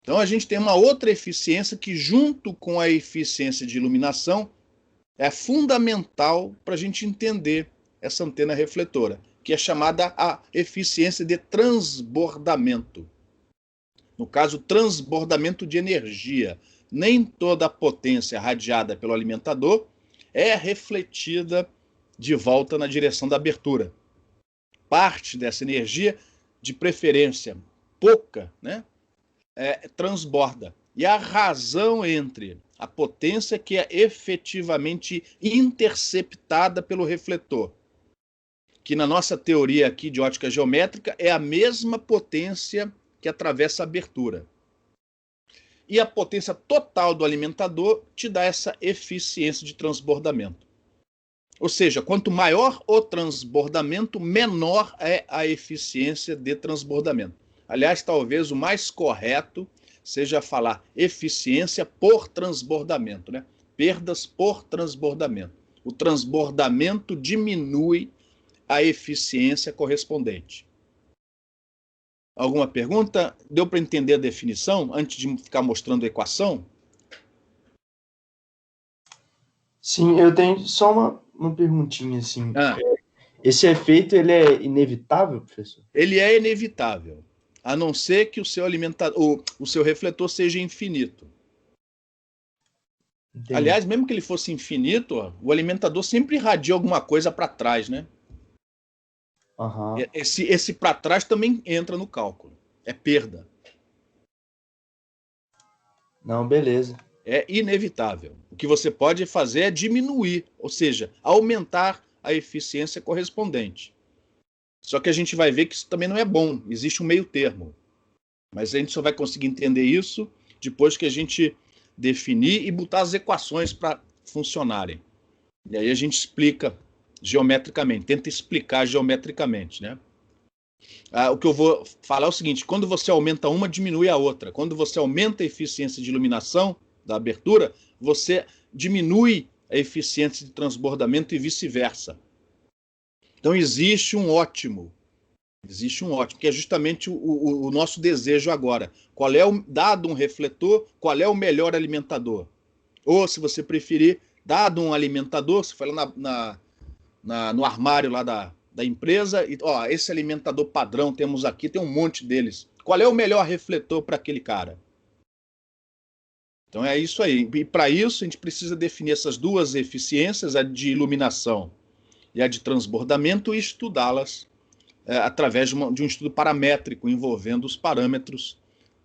Então a gente tem uma outra eficiência que, junto com a eficiência de iluminação, é fundamental para a gente entender essa antena refletora, que é chamada a eficiência de transbordamento. No caso, transbordamento de energia. Nem toda a potência radiada pelo alimentador é refletida de volta na direção da abertura. Parte dessa energia, de preferência pouca, né, transborda. E a razão entre a potência que é efetivamente interceptada pelo refletor, que na nossa teoria aqui de ótica geométrica é a mesma potência que atravessa a abertura. E a potência total do alimentador te dá essa eficiência de transbordamento. Ou seja, quanto maior o transbordamento, menor é a eficiência de transbordamento. Aliás, talvez o mais correto seja falar eficiência por transbordamento, né? Perdas por transbordamento. O transbordamento diminui a eficiência correspondente. Alguma pergunta? Deu para entender a definição antes de ficar mostrando a equação? Sim, eu tenho só uma perguntinha, assim. Esse efeito, ele é inevitável, professor? Ele é inevitável. a não ser que o seu o seu refletor seja infinito. Entendi. Aliás, mesmo que ele fosse infinito, ó, o alimentador sempre irradia alguma coisa para trás, né? Aham. Esse para trás também entra no cálculo. É perda. Não, beleza. É inevitável. O que você pode fazer é diminuir, ou seja, aumentar a eficiência correspondente. Só que a gente vai ver que isso também não é bom. Existe um meio termo. Mas a gente só vai conseguir entender isso depois que a gente definir e botar as equações para funcionarem. E aí a gente explica geometricamente, tenta explicar geometricamente, né? O que eu vou falar é o seguinte: quando você aumenta uma, diminui a outra. Quando você aumenta a eficiência de iluminação da abertura, você diminui a eficiência de transbordamento e vice-versa. Então existe um ótimo, que é justamente o nosso desejo agora. Qual é dado um refletor, qual é o melhor alimentador? Ou, se você preferir, dado um alimentador, você foi lá no armário lá da empresa, e ó, esse alimentador padrão temos aqui, tem um monte deles. Qual é o melhor refletor para aquele cara? Então é isso aí. E para isso a gente precisa definir essas duas eficiências, a de iluminação e a de transbordamento, e estudá-las através de um estudo paramétrico envolvendo os parâmetros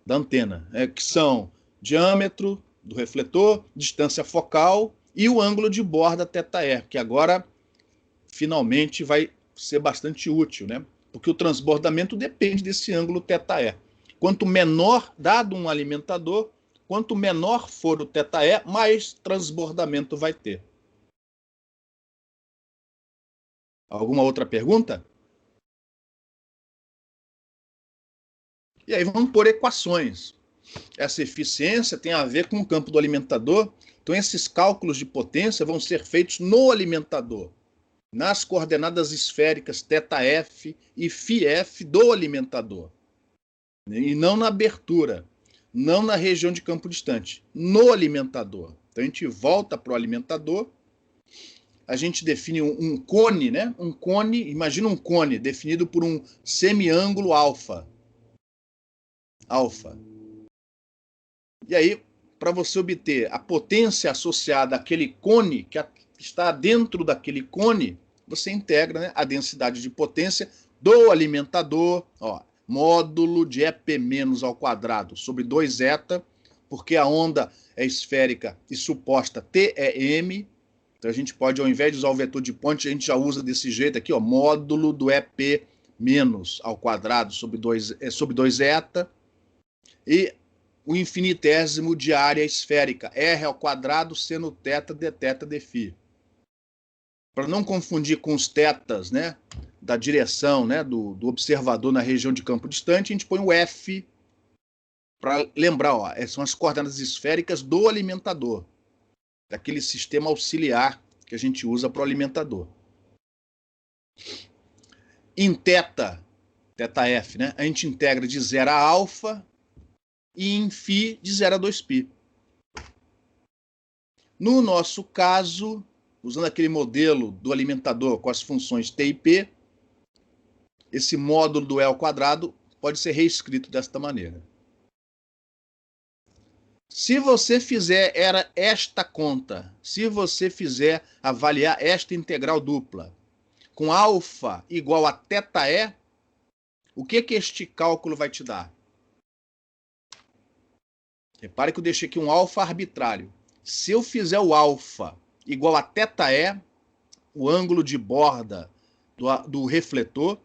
da antena, que são diâmetro do refletor, distância focal e o ângulo de borda θr, que agora finalmente vai ser bastante útil, né? Porque o transbordamento depende desse ângulo θr. Quanto menor, dado um alimentador, quanto menor for o θr, mais transbordamento vai ter. Alguma outra pergunta? E aí vamos pôr equações. Essa eficiência tem a ver com o campo do alimentador. Então esses cálculos de potência vão ser feitos no alimentador, nas coordenadas esféricas θf e φf do alimentador. E não na abertura, não na região de campo distante, no alimentador. Então a gente volta para o alimentador, a gente define um cone, né? Um cone, imagina um cone definido por um semiângulo alfa. E aí, para você obter a potência associada àquele cone, que está dentro daquele cone, você integra, né, a densidade de potência do alimentador, ó, módulo de EP menos ao quadrado sobre 2 porque a onda é esférica e suposta TEM. Então a gente pode, ao invés de usar o vetor de Ponte, a gente já usa desse jeito aqui, ó, módulo do EP menos ao quadrado sobre 2 e o infinitésimo de área esférica, R ao quadrado seno θ dθ dφ. Para não confundir com os tetas, né, da direção, né, do observador na região de campo distante, a gente põe o F para lembrar, ó, são as coordenadas esféricas do alimentador, daquele sistema auxiliar que a gente usa para o alimentador. Em θf, né, a gente integra de 0 a alfa, e em φ de 0 a 2π. No nosso caso, usando aquele modelo do alimentador com as funções t e p, esse módulo do E ao quadrado pode ser reescrito desta maneira. Se você fizer esta conta, se você fizer avaliar esta integral dupla com alfa igual a θe, o que este cálculo vai te dar? Repare que eu deixei aqui um alfa arbitrário. Se eu fizer o alfa igual a θe, o ângulo de borda do refletor,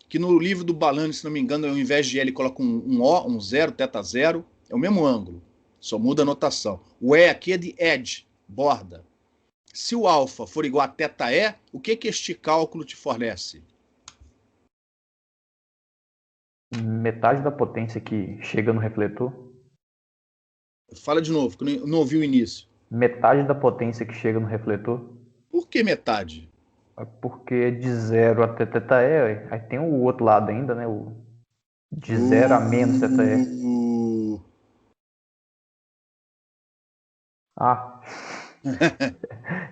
que no livro do Balani, se não me engano, ao invés de L, coloca um O, um zero, θ0, é o mesmo ângulo, só muda a notação. O E aqui é de edge, borda. Se o alfa for igual a θe, o que este cálculo te fornece? Metade da potência que chega no refletor. Fala de novo, que eu não ouvi o início. Metade da potência que chega no refletor. Por que metade? Porque de 0 até θe, aí tem o outro lado ainda, né? O de 0 a menos θe. Ah.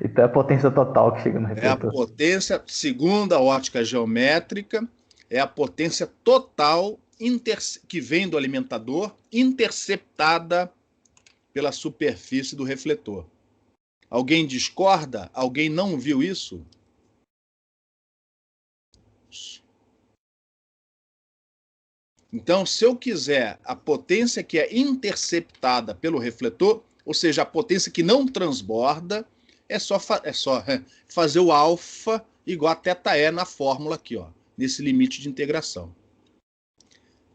Então é a potência total que chega no refletor. É a potência, segundo a ótica geométrica, é a potência total que vem do alimentador interceptada pela superfície do refletor. Alguém discorda? Alguém não viu isso? Então, se eu quiser a potência que é interceptada pelo refletor, ou seja, a potência que não transborda, é só fazer o alfa igual a θe na fórmula aqui, ó, nesse limite de integração.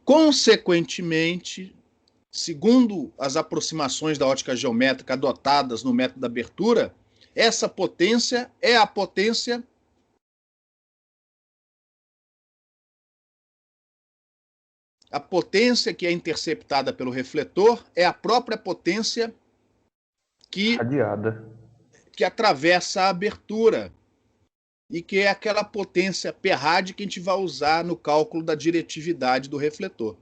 Consequentemente, segundo as aproximações da ótica geométrica adotadas no método da abertura, essa potência é a potência que é interceptada pelo refletor é a própria potência que atravessa a abertura e que é aquela potência P-rad que a gente vai usar no cálculo da diretividade do refletor.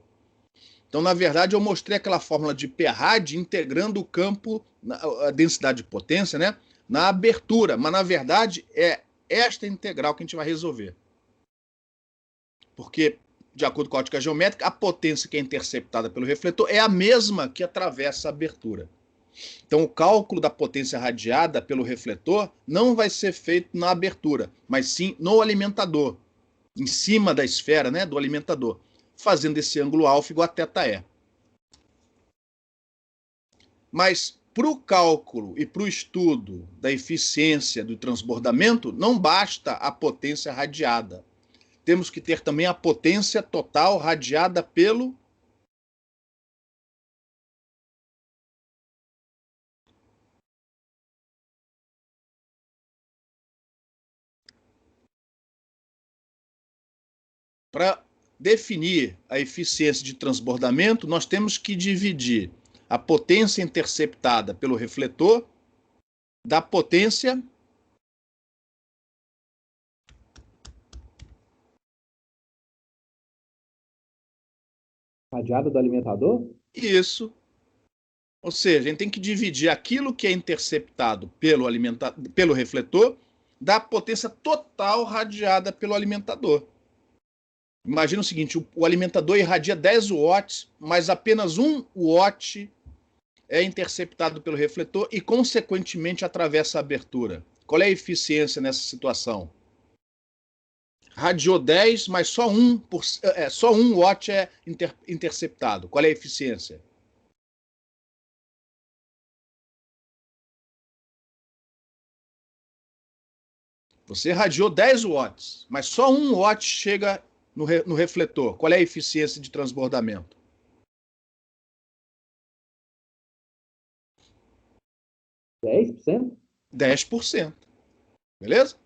Então, na verdade, eu mostrei aquela fórmula de P-rad integrando o campo, a densidade de potência, né, na abertura, mas na verdade é esta integral que a gente vai resolver. Porque, de acordo com a ótica geométrica, a potência que é interceptada pelo refletor é a mesma que atravessa a abertura. Então, o cálculo da potência radiada pelo refletor não vai ser feito na abertura, mas sim no alimentador, em cima da esfera, né, do alimentador, fazendo esse ângulo alfa igual a θe. Mas, para o cálculo e para o estudo da eficiência do transbordamento, não basta a potência radiada. Temos que ter também a potência total radiada pelo para definir a eficiência de transbordamento, nós temos que dividir a potência interceptada pelo refletor da potência radiada do alimentador? Isso. Ou seja, a gente tem que dividir aquilo que é interceptado pelo refletor da potência total radiada pelo alimentador. Imagina o seguinte, o alimentador irradia 10 watts, mas apenas 1 watt é interceptado pelo refletor e, consequentemente, atravessa a abertura. Qual é a eficiência nessa situação? Radiou 10, mas só 1 watt é interceptado. Qual é a eficiência? Você radiou 10 watts, mas só 1 watt chega no refletor. Qual é a eficiência de transbordamento? %? 10%. Beleza?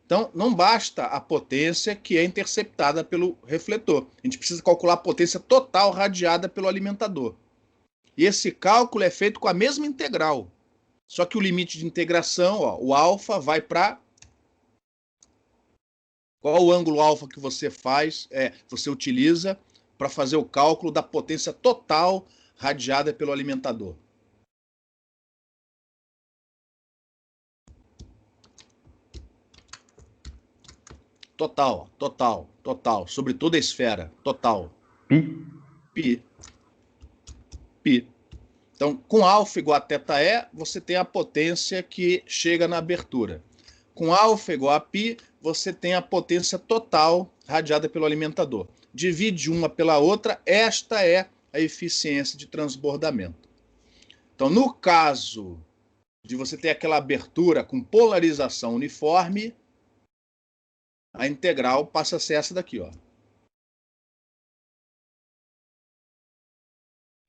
Então, não basta a potência que é interceptada pelo refletor. A gente precisa calcular a potência total radiada pelo alimentador. E esse cálculo é feito com a mesma integral. Só que o limite de integração, ó, o alfa vai para... Qual o ângulo alfa que você você utiliza para fazer o cálculo da potência total radiada pelo alimentador? Total, sobre toda a esfera, total. Pi. Então, com alfa igual a θe, você tem a potência que chega na abertura. Com alfa igual a π, você tem a potência total radiada pelo alimentador. Divide uma pela outra, esta é a eficiência de transbordamento. Então, no caso de você ter aquela abertura com polarização uniforme, a integral passa a ser essa daqui, ó.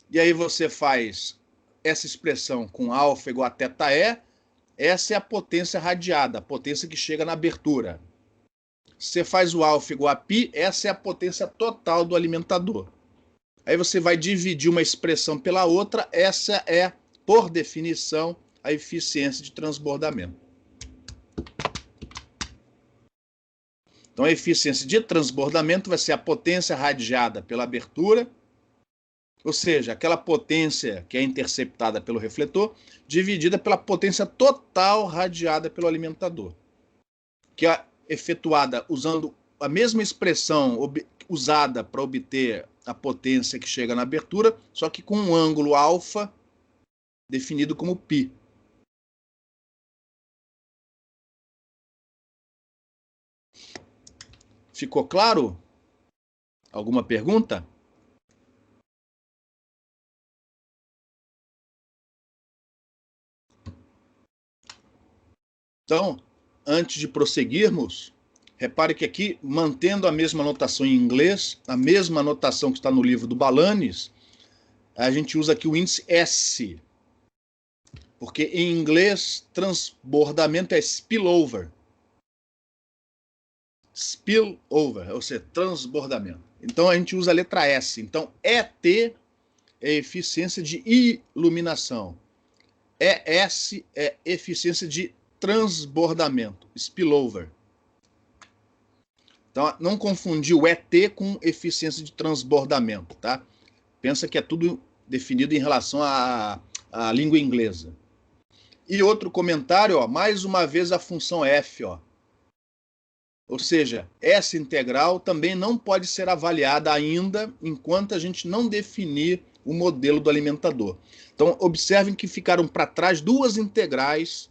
E aí você faz essa expressão com alfa igual a θe, essa é a potência radiada, a potência que chega na abertura. Você faz o alfa igual a π, essa é a potência total do alimentador. Aí você vai dividir uma expressão pela outra, essa é, por definição, a eficiência de transbordamento. Então, a eficiência de transbordamento vai ser a potência radiada pela abertura, ou seja, aquela potência que é interceptada pelo refletor, dividida pela potência total radiada pelo alimentador, que é efetuada usando a mesma expressão usada para obter a potência que chega na abertura, só que com um ângulo alfa definido como π. Ficou claro? Alguma pergunta? Então, antes de prosseguirmos, repare que aqui, mantendo a mesma notação em inglês, a mesma notação que está no livro do Balanis, a gente usa aqui o índice S. Porque em inglês, transbordamento é spillover. Spillover, ou seja, transbordamento. Então a gente usa a letra S. Então, ET é eficiência de iluminação. ES é eficiência de transbordamento, spillover. Então, não confundir o ET com eficiência de transbordamento, tá? Pensa que é tudo definido em relação à língua inglesa. E outro comentário, ó, mais uma vez a função f, ó. Ou seja, essa integral também não pode ser avaliada ainda enquanto a gente não definir o modelo do alimentador. Então, observem que ficaram para trás duas integrais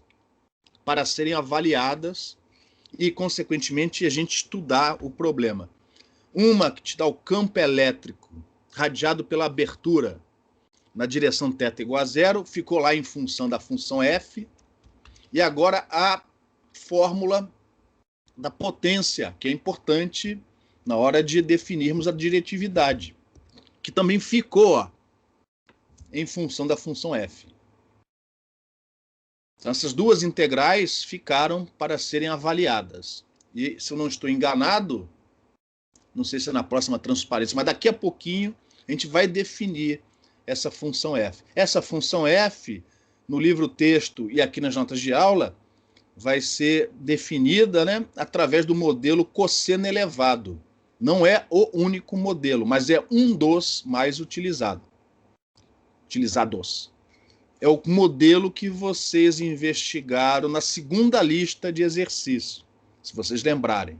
para serem avaliadas e, consequentemente, a gente estudar o problema. Uma que te dá o campo elétrico radiado pela abertura na direção θ igual a zero, ficou lá em função da função f, e agora a fórmula da potência, que é importante na hora de definirmos a diretividade, que também ficou, ó, em função da função f. Então, essas duas integrais ficaram para serem avaliadas. E, se eu não estou enganado, não sei se é na próxima transparência, mas daqui a pouquinho a gente vai definir essa função f. Essa função f, no livro texto e aqui nas notas de aula, vai ser definida, né, através do modelo cosseno elevado. Não é o único modelo, mas é um dos mais utilizados. É o modelo que vocês investigaram na segunda lista de exercício, se vocês lembrarem.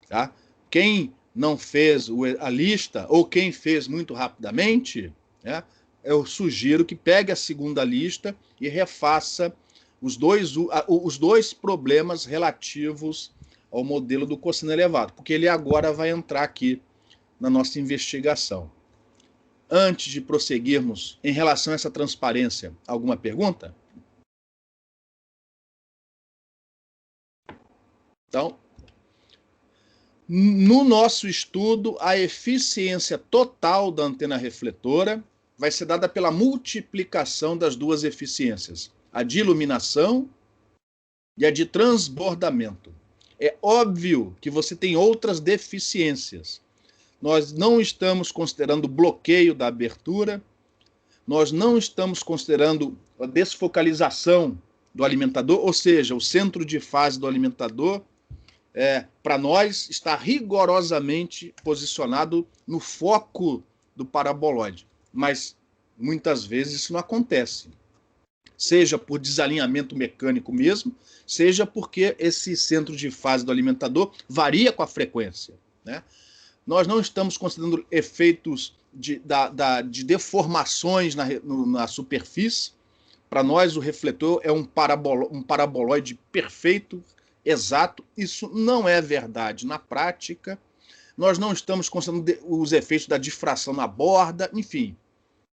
Tá? Quem não fez a lista, ou quem fez muito rapidamente, né, eu sugiro que pegue a segunda lista e refaça os dois problemas relativos ao modelo do cosseno elevado, porque ele agora vai entrar aqui na nossa investigação. Antes de prosseguirmos, em relação a essa transparência, alguma pergunta? Então, no nosso estudo, a eficiência total da antena refletora vai ser dada pela multiplicação das duas eficiências, a de iluminação e a de transbordamento. É óbvio que você tem outras deficiências. Nós não estamos considerando o bloqueio da abertura, nós não estamos considerando a desfocalização do alimentador, ou seja, o centro de fase do alimentador, para nós, está rigorosamente posicionado no foco do paraboloide. Mas, muitas vezes, isso não acontece. Seja por desalinhamento mecânico mesmo, seja porque esse centro de fase do alimentador varia com a frequência, né? Nós não estamos considerando efeitos de deformações na superfície. Para nós, o refletor é um paraboloide perfeito, exato. Isso não é verdade na prática. Nós não estamos considerando os efeitos da difração na borda, enfim.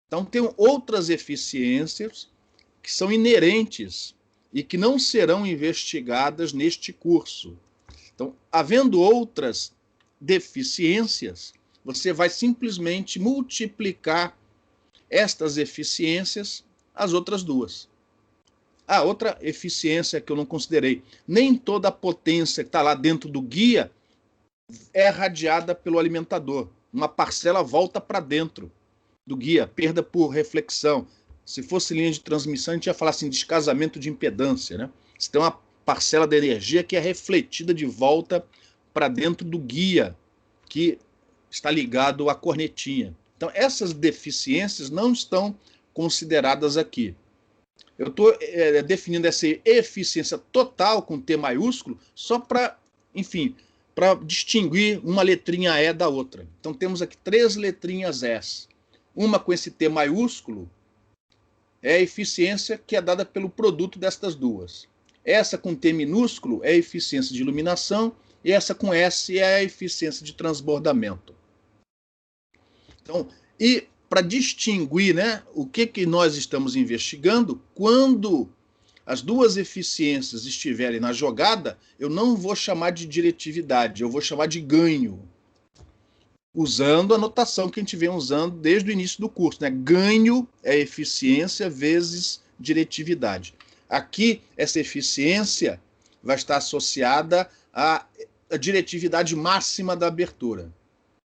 Então, tem outras eficiências que são inerentes e que não serão investigadas neste curso. Então, havendo outras deficiências, você vai simplesmente multiplicar estas eficiências às outras duas. A outra eficiência que eu não considerei, nem toda a potência que está lá dentro do guia é radiada pelo alimentador. Uma parcela volta para dentro do guia, perda por reflexão. Se fosse linha de transmissão, a gente ia falar assim, descasamento de impedância, né? Você tem uma parcela da energia que é refletida de volta para dentro do guia, que está ligado à cornetinha. Então, essas deficiências não estão consideradas aqui. Eu estou definindo essa eficiência total com T maiúsculo só para, enfim, para distinguir uma letrinha E da outra. Então, temos aqui 3 letrinhas S. Uma com esse T maiúsculo é a eficiência que é dada pelo produto destas duas. Essa com T minúsculo é a eficiência de iluminação e essa com S é a eficiência de transbordamento. Então, e para distinguir, né, o que nós estamos investigando, quando as duas eficiências estiverem na jogada, eu não vou chamar de diretividade, eu vou chamar de ganho, usando a notação que a gente vem usando desde o início do curso, né? Ganho é eficiência vezes diretividade. Aqui, essa eficiência vai estar associada à diretividade máxima da abertura.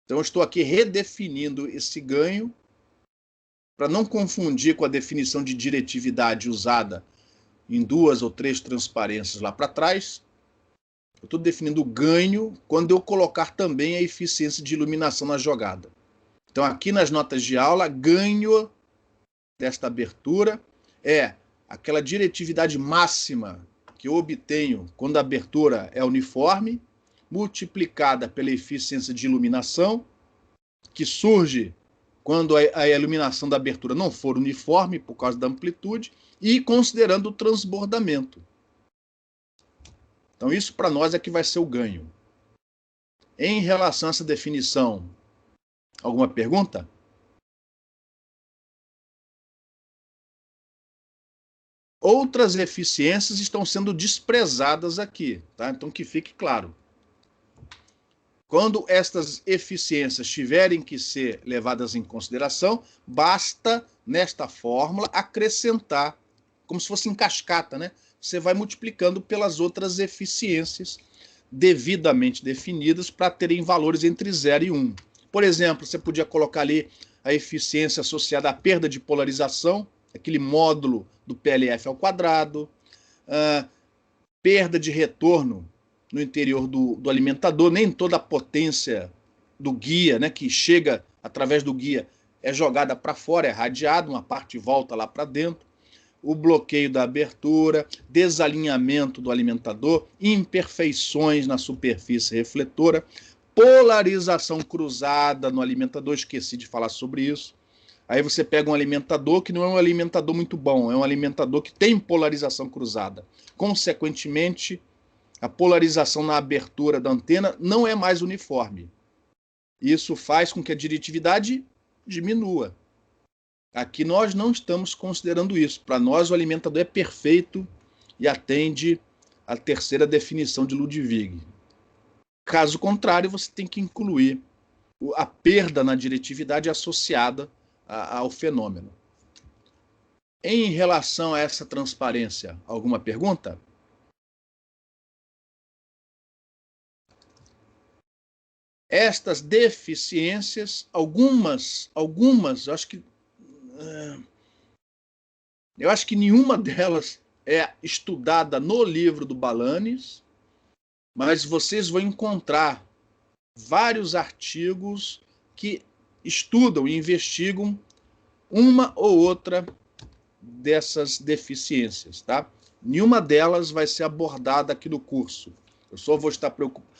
Então, eu estou aqui redefinindo esse ganho para não confundir com a definição de diretividade usada em 2 ou 3 transparências lá para trás. Eu estou definindo o ganho quando eu colocar também a eficiência de iluminação na jogada. Então, aqui nas notas de aula, ganho desta abertura é aquela diretividade máxima que eu obtenho quando a abertura é uniforme, multiplicada pela eficiência de iluminação, que surge quando a iluminação da abertura não for uniforme por causa da amplitude, e considerando o transbordamento. Então, isso para nós é que vai ser o ganho. Em relação a essa definição, alguma pergunta? Outras eficiências estão sendo desprezadas aqui, tá? Então, que fique claro. Quando estas eficiências tiverem que ser levadas em consideração, basta, nesta fórmula, acrescentar, como se fosse em cascata, né? Você vai multiplicando pelas outras eficiências devidamente definidas para terem valores entre 0 e 1. Por exemplo, você podia colocar ali a eficiência associada à perda de polarização, aquele módulo do PLF ao quadrado, perda de retorno no interior do alimentador, nem toda a potência do guia, né, que chega através do guia, é jogada para fora, é radiada, uma parte volta lá para dentro, o bloqueio da abertura, desalinhamento do alimentador, imperfeições na superfície refletora, polarização cruzada no alimentador, esqueci de falar sobre isso. Aí você pega um alimentador que não é um alimentador muito bom, é um alimentador que tem polarização cruzada. Consequentemente, a polarização na abertura da antena não é mais uniforme. Isso faz com que a diretividade diminua. Aqui nós não estamos considerando isso. Para nós, o alimentador é perfeito e atende à terceira definição de Ludwig. Caso contrário, você tem que incluir a perda na diretividade associada ao fenômeno. Em relação a essa transparência, alguma pergunta? Estas deficiências, algumas, eu acho que nenhuma delas é estudada no livro do Balanis, mas vocês vão encontrar vários artigos que estudam e investigam uma ou outra dessas deficiências, tá? Nenhuma delas vai ser abordada aqui no curso. Eu só vou estar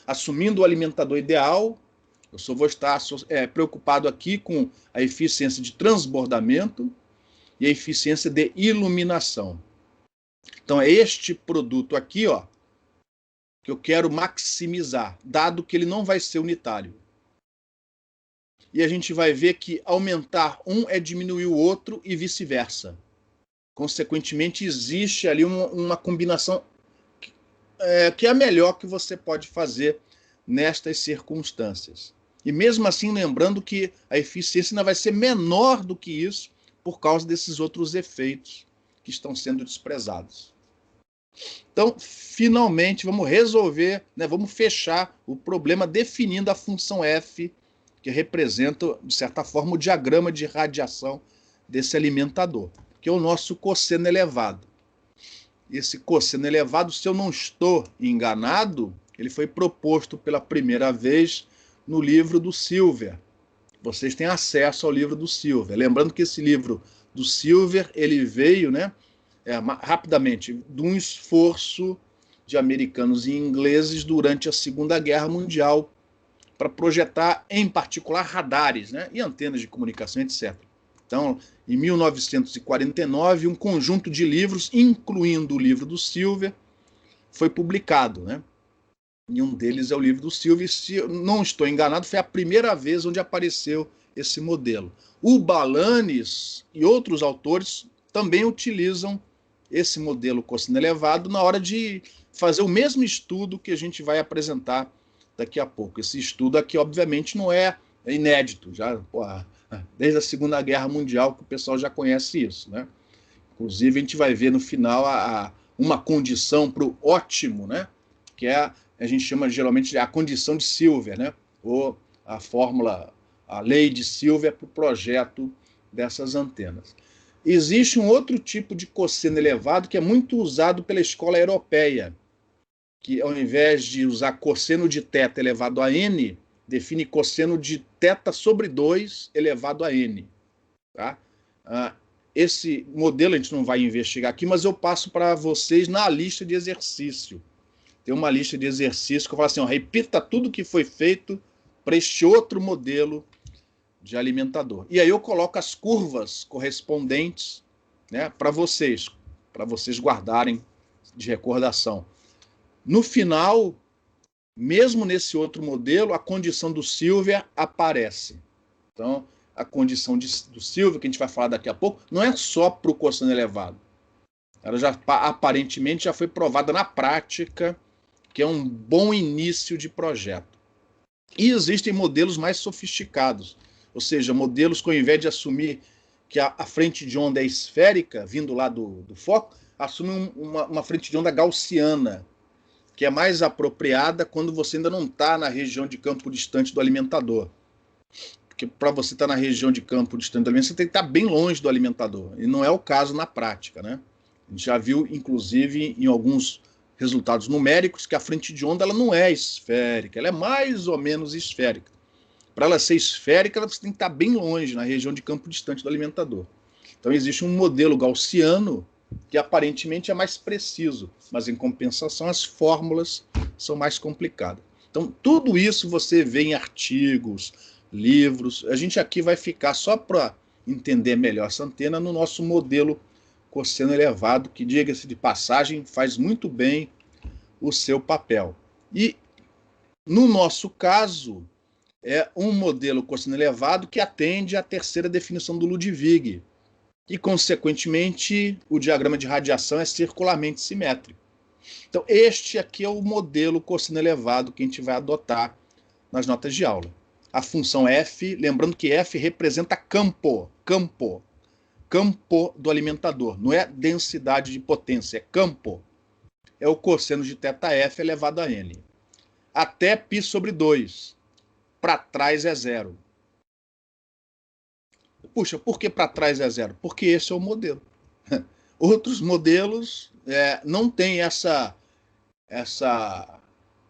assumindo o alimentador ideal, eu só vou estar preocupado aqui com a eficiência de transbordamento e a eficiência de iluminação. Então, é este produto aqui, ó, que eu quero maximizar, dado que ele não vai ser unitário. E a gente vai ver que aumentar um é diminuir o outro e vice-versa. Consequentemente, existe ali uma combinação que é a melhor que você pode fazer nestas circunstâncias. E mesmo assim, lembrando que a eficiência ainda vai ser menor do que isso por causa desses outros efeitos que estão sendo desprezados. Então, finalmente, vamos resolver, né, vamos fechar o problema definindo a função f, que representa, de certa forma, o diagrama de radiação desse alimentador, que é o nosso cosseno elevado. Esse cosseno elevado, se eu não estou enganado, ele foi proposto pela primeira vez no livro do Silver. Vocês têm acesso ao livro do Silver. Lembrando que esse livro do Silver, ele veio, né, rapidamente, de um esforço de americanos e ingleses durante a Segunda Guerra Mundial para projetar, em particular, radares, né, e antenas de comunicação, etc. Então, em 1949, um conjunto de livros, incluindo o livro do Silver, foi publicado, né? E um deles é o livro do Silver, e se eu não estou enganado, foi a primeira vez onde apareceu esse modelo. O Balanis e outros autores também utilizam esse modelo cosseno elevado na hora de fazer o mesmo estudo que a gente vai apresentar daqui a pouco. Esse estudo aqui, obviamente, não é inédito, já, desde a Segunda Guerra Mundial que o pessoal já conhece isso, né? Inclusive, a gente vai ver no final uma condição para o ótimo, né? Que é, a gente chama geralmente de a condição de Silver, né? Ou a fórmula, a lei de Silver para o projeto dessas antenas. Existe um outro tipo de cosseno elevado que é muito usado pela escola europeia, que ao invés de usar cosseno de θ elevado a n, define cosseno de θ sobre 2 elevado a n. Tá? Esse modelo a gente não vai investigar aqui, mas eu passo para vocês na lista de exercício. Tem uma lista de exercício que eu falo assim, repita tudo que foi feito para este outro modelo de alimentador. E aí eu coloco as curvas correspondentes, né, para vocês guardarem de recordação. No final, mesmo nesse outro modelo, a condição do Silver aparece. Então, a condição do Silver, que a gente vai falar daqui a pouco, não é só para o cosseno elevado. Ela já aparentemente já foi provada na prática, que é um bom início de projeto. E existem modelos mais sofisticados, ou seja, modelos que ao invés de assumir que a frente de onda é esférica, vindo lá do foco, assumem uma frente de onda gaussiana, que é mais apropriada quando você ainda não está na região de campo distante do alimentador. Porque para você estar na região de campo distante do alimentador, você tem que estar bem longe do alimentador. E não é o caso na prática, né? A gente já viu, inclusive, em alguns resultados numéricos, que a frente de onda ela não é esférica, ela é mais ou menos esférica. Para ela ser esférica, você tem que estar bem longe, na região de campo distante do alimentador. Então existe um modelo gaussiano que aparentemente é mais preciso, mas em compensação as fórmulas são mais complicadas. Então tudo isso você vê em artigos, livros. A gente aqui vai ficar só para entender melhor essa antena no nosso modelo cosseno elevado, que, diga-se de passagem, faz muito bem o seu papel. E no nosso caso, é um modelo cosseno elevado que atende à terceira definição do Ludwig, e, consequentemente, o diagrama de radiação é circularmente simétrico. Então, este aqui é o modelo cosseno elevado que a gente vai adotar nas notas de aula. A função f, lembrando que f representa campo do alimentador, não é densidade de potência, é campo. É o cosseno de θf elevado a n. Até π sobre 2. Para trás é zero. Puxa, por que para trás é zero? Porque esse é o modelo. Outros modelos não têm essa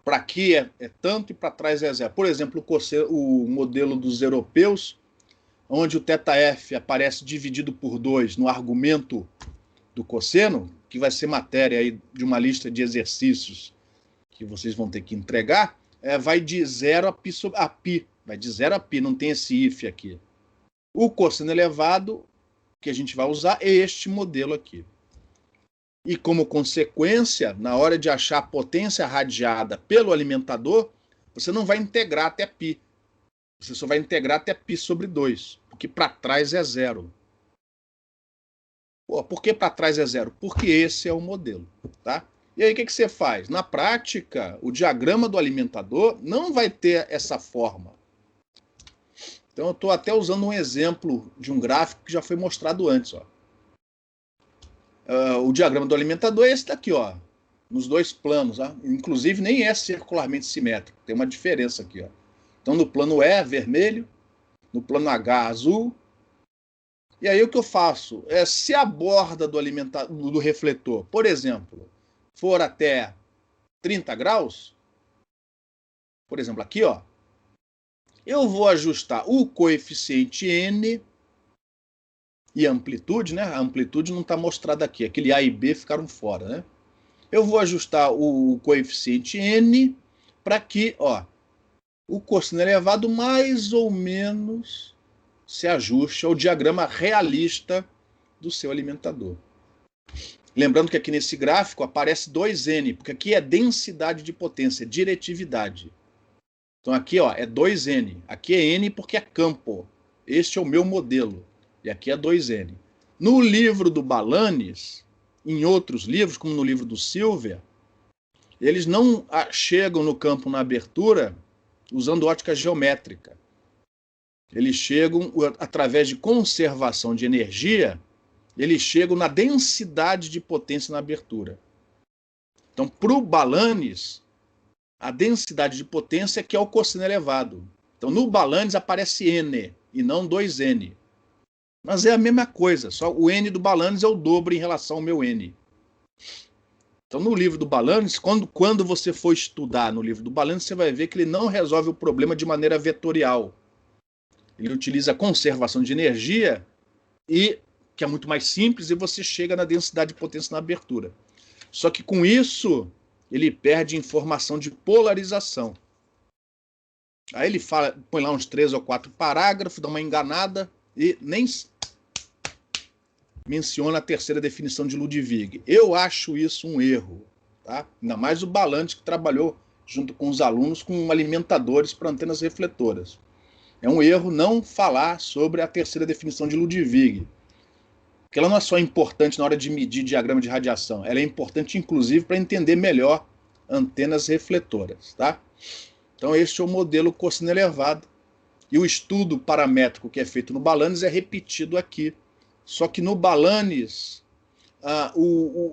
para aqui é tanto e para trás é zero. Por exemplo, o modelo dos europeus, onde o θf aparece dividido por 2 no argumento do cosseno, que vai ser matéria aí de uma lista de exercícios que vocês vão ter que entregar, vai de 0 a π sobre a π. Vai de 0 a π, não tem esse if aqui. O cosseno elevado que a gente vai usar é este modelo aqui. E como consequência, na hora de achar a potência radiada pelo alimentador, você não vai integrar até π. Você só vai integrar até π sobre 2, porque para trás é zero. Por que para trás é zero? Porque esse é o modelo. Tá? E aí o que você faz? Na prática, o diagrama do alimentador não vai ter essa forma. Então eu estou até usando um exemplo de um gráfico que já foi mostrado antes. O diagrama do alimentador é esse daqui, nos dois planos. Inclusive nem é circularmente simétrico, tem uma diferença aqui. Então no plano E, vermelho, no plano H, azul. E aí o que eu faço? Se a borda do refletor, por exemplo, for até 30 graus, por exemplo aqui, eu vou ajustar o coeficiente N e a amplitude, né? A amplitude não está mostrada aqui. Aquele A e B ficaram fora, né? eu vou ajustar o coeficiente N para que, ó, o cosseno elevado mais ou menos se ajuste ao diagrama realista do seu alimentador. Lembrando que aqui nesse gráfico aparece 2N, porque aqui é densidade de potência, diretividade. Então aqui, ó, é 2N. Aqui é N porque é campo. Este é o meu modelo. E aqui é 2N. No livro do Balanis, em outros livros, como no livro do Silver, eles não chegam no campo na abertura usando ótica geométrica. Eles chegam através de conservação de energia, eles chegam na densidade de potência na abertura. Então, para o Balanis, a densidade de potência é que é o cosseno elevado. Então, no Balanis aparece N e não 2N. Mas é a mesma coisa, só o N do Balanis é o dobro em relação ao meu N. Então, no livro do Balanis, quando você for estudar no livro do Balanis, você vai ver que ele não resolve o problema de maneira vetorial. Ele utiliza a conservação de energia, que é muito mais simples, e você chega na densidade de potência na abertura. Só que com isso, ele perde informação de polarização. Aí ele põe lá uns 3 ou 4 parágrafos, dá uma enganada e nem menciona a terceira definição de Ludwig. Eu acho isso um erro. Tá? Ainda mais o Balanis, que trabalhou junto com os alunos com alimentadores para antenas refletoras. É um erro não falar sobre a terceira definição de Ludwig. Porque ela não é só importante na hora de medir diagrama de radiação, ela é importante, inclusive, para entender melhor antenas refletoras. Tá? Então, este é o modelo cosseno elevado. E o estudo paramétrico que é feito no Balanis é repetido aqui. Só que no Balanis,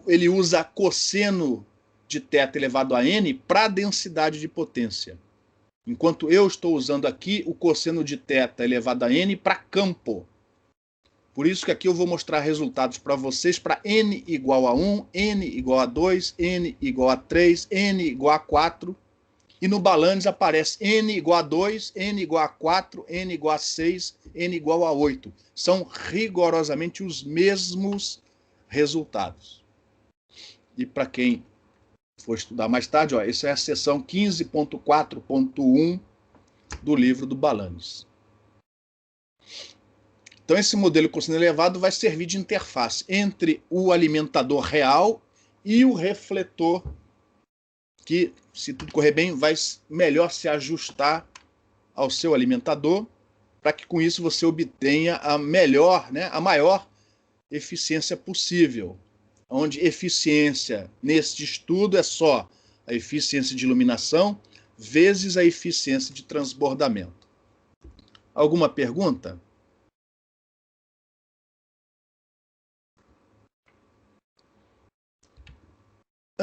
ele usa cosseno de θ elevado a n para a densidade de potência. Enquanto eu estou usando aqui o cosseno de θ elevado a n para campo. Por isso que aqui eu vou mostrar resultados para vocês para n igual a 1, n igual a 2, n igual a 3, n igual a 4. E no Balanis aparece n igual a 2, n igual a 4, n igual a 6, n igual a 8. São rigorosamente os mesmos resultados. E para quem for estudar mais tarde, ó, essa é a seção 15.4.1 do livro do Balanis. Então esse modelo cosseno elevado vai servir de interface entre o alimentador real e o refletor, que, se tudo correr bem, vai melhor se ajustar ao seu alimentador, para que com isso você obtenha a melhor, né, a maior eficiência possível. Onde eficiência neste estudo é só a eficiência de iluminação vezes a eficiência de transbordamento. Alguma pergunta?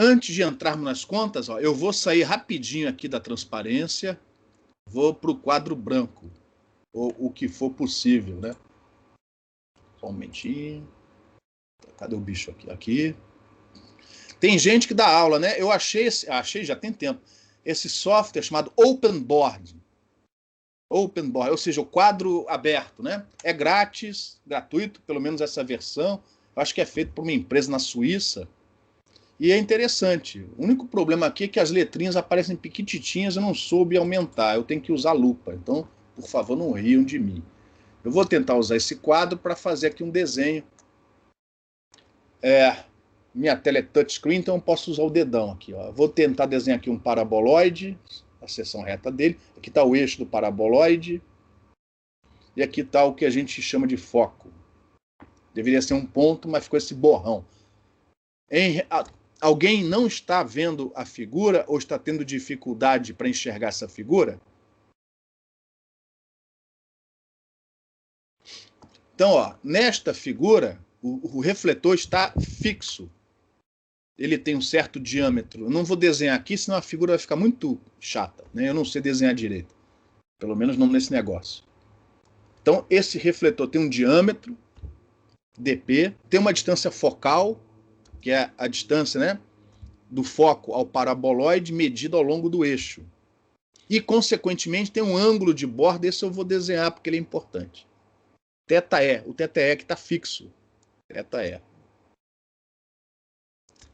Antes de entrarmos nas contas, ó, eu vou sair rapidinho aqui da transparência, vou para o quadro branco, ou o que for possível, né? Só um momentinho. Cadê o bicho aqui? Aqui. Tem gente que dá aula, né? Eu achei já tem tempo, esse software chamado OpenBoard. OpenBoard, ou seja, o quadro aberto, né? É grátis, gratuito, pelo menos essa versão. Eu acho que é feito por uma empresa na Suíça. E é interessante. O único problema aqui é que as letrinhas aparecem pequititinhas, eu não soube aumentar. Eu tenho que usar lupa. Então, por favor, não riam de mim. Eu vou tentar usar esse quadro para fazer aqui um desenho. Minha tela é touchscreen, então eu posso usar o dedão aqui. Ó. Vou tentar desenhar aqui um paraboloide, a seção reta dele. Aqui está o eixo do paraboloide. E aqui está o que a gente chama de foco. Deveria ser um ponto, mas ficou esse borrão. Alguém não está vendo a figura ou está tendo dificuldade para enxergar essa figura? Então, ó, nesta figura, o refletor está fixo. Ele tem um certo diâmetro. Eu não vou desenhar aqui, senão a figura vai ficar muito chata. Né? Eu não sei desenhar direito. Pelo menos não nesse negócio. Então, esse refletor tem um diâmetro, dp, tem uma distância focal, que é a distância, né, do foco ao paraboloide medida ao longo do eixo. E, consequentemente, tem um ângulo de borda, esse eu vou desenhar porque ele é importante. θe, o θe que está fixo. θe.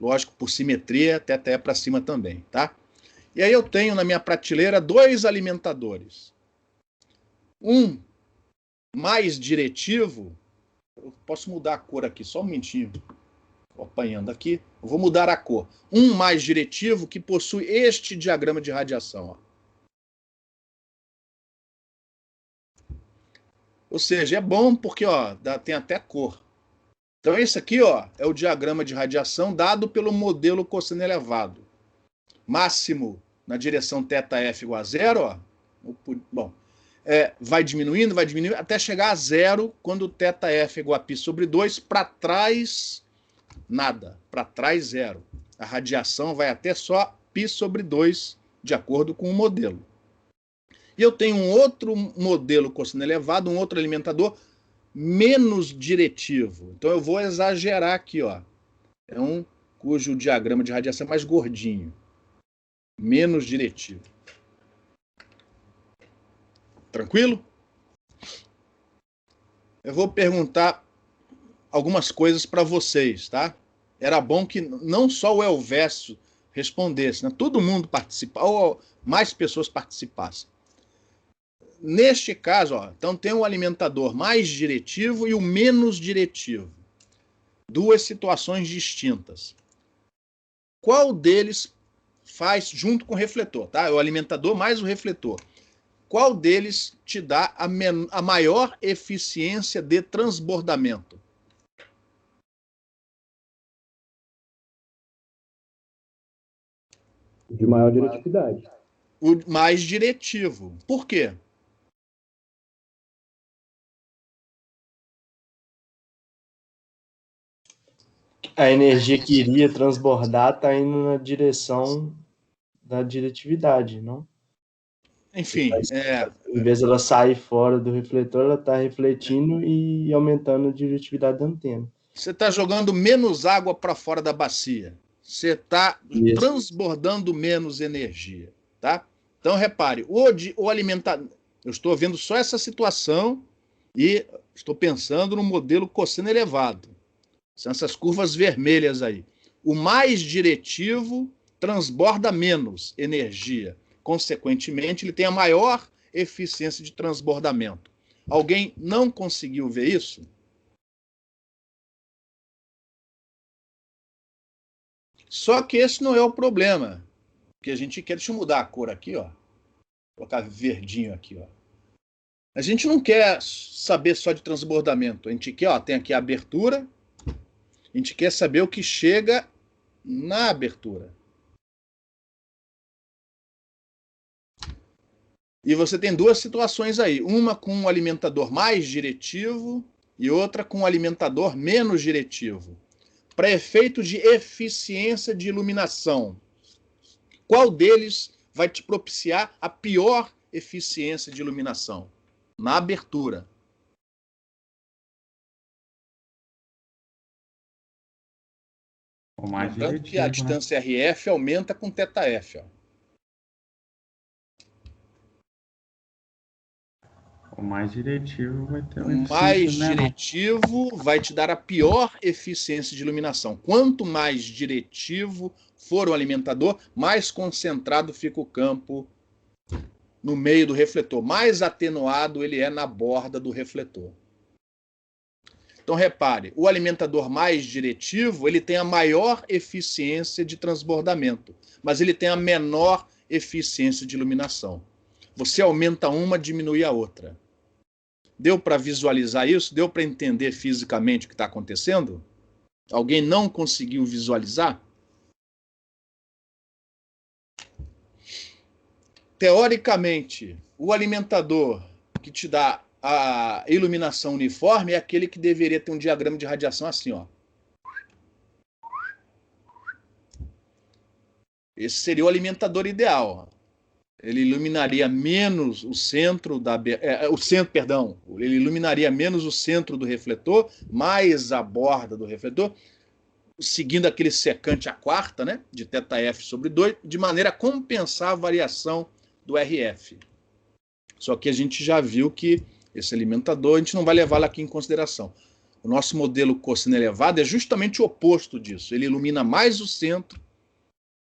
Lógico, por simetria, até para cima também, tá? E aí eu tenho na minha prateleira 2 alimentadores. Um mais diretivo, eu posso mudar a cor aqui, só um momentinho. Estou apanhando aqui. Eu vou mudar a cor. Um mais diretivo que possui este diagrama de radiação. Ó. Ou seja, é bom porque ó, tem até cor. Então esse aqui ó, é o diagrama de radiação dado pelo modelo cosseno elevado. Máximo na direção θF igual a zero. Ó. Bom, vai diminuindo, até chegar a zero quando θF igual a π sobre 2. Para trás, nada. Para trás, zero. A radiação vai até só π sobre 2, de acordo com o modelo. E eu tenho um outro modelo cosseno elevado, um outro alimentador menos diretivo. Então eu vou exagerar aqui, ó. É um cujo diagrama de radiação é mais gordinho. Menos diretivo. Tranquilo? Eu vou perguntar algumas coisas para vocês, tá? Era bom que não só o Elvésio respondesse, né? Todo mundo participasse, ou mais pessoas participassem. Neste caso, ó, então tem o alimentador mais diretivo e o menos diretivo. Duas situações distintas. Qual deles faz junto com o refletor, tá? O alimentador mais o refletor. Qual deles te dá a maior eficiência de transbordamento? De maior diretividade. O mais diretivo. Por quê? A energia que iria transbordar está indo na direção da diretividade, não? Enfim, em vez de ela sair fora do refletor, ela está refletindo e aumentando a diretividade da antena. Você está jogando menos água para fora da bacia. Você está transbordando menos energia, tá? Então, repare, o alimentador... Eu estou vendo só essa situação e estou pensando no modelo cosseno elevado. São essas curvas vermelhas aí. O mais diretivo transborda menos energia. Consequentemente, ele tem a maior eficiência de transbordamento. Alguém não conseguiu ver isso? Só que esse não é o problema. Que a gente quer... Deixa eu mudar a cor aqui, ó. Vou colocar verdinho aqui, ó. A gente não quer saber só de transbordamento. A gente quer, ó, tem aqui a abertura. A gente quer saber o que chega na abertura. E você tem duas situações aí. Uma com um alimentador mais diretivo e outra com um alimentador menos diretivo. Para efeito de eficiência de iluminação, qual deles vai te propiciar a pior eficiência de iluminação? Na abertura. O mais Lembrando diretivo, que a distância RF aumenta com θF. Ó. O mais diretivo vai ter O mais diretivo vai te dar a pior eficiência de iluminação. Quanto mais diretivo for o alimentador, mais concentrado fica o campo no meio do refletor. Mais atenuado ele é na borda do refletor. Então repare, o alimentador mais diretivo ele tem a maior eficiência de transbordamento, mas ele tem a menor eficiência de iluminação. Você aumenta uma, diminui a outra. Deu para visualizar isso? Deu para entender fisicamente o que está acontecendo? Alguém não conseguiu visualizar? Teoricamente, o alimentador que te dá a iluminação uniforme é aquele que deveria ter um diagrama de radiação assim, ó. Esse seria o alimentador ideal. Ele iluminaria menos o centro da... ele iluminaria menos o centro do refletor, mais a borda do refletor, seguindo aquele secante a quarta, né, de θF sobre 2, de maneira a compensar a variação do RF. Só que a gente já viu que esse alimentador, a gente não vai levá-lo aqui em consideração. O nosso modelo cosseno elevado é justamente o oposto disso. Ele ilumina mais o centro,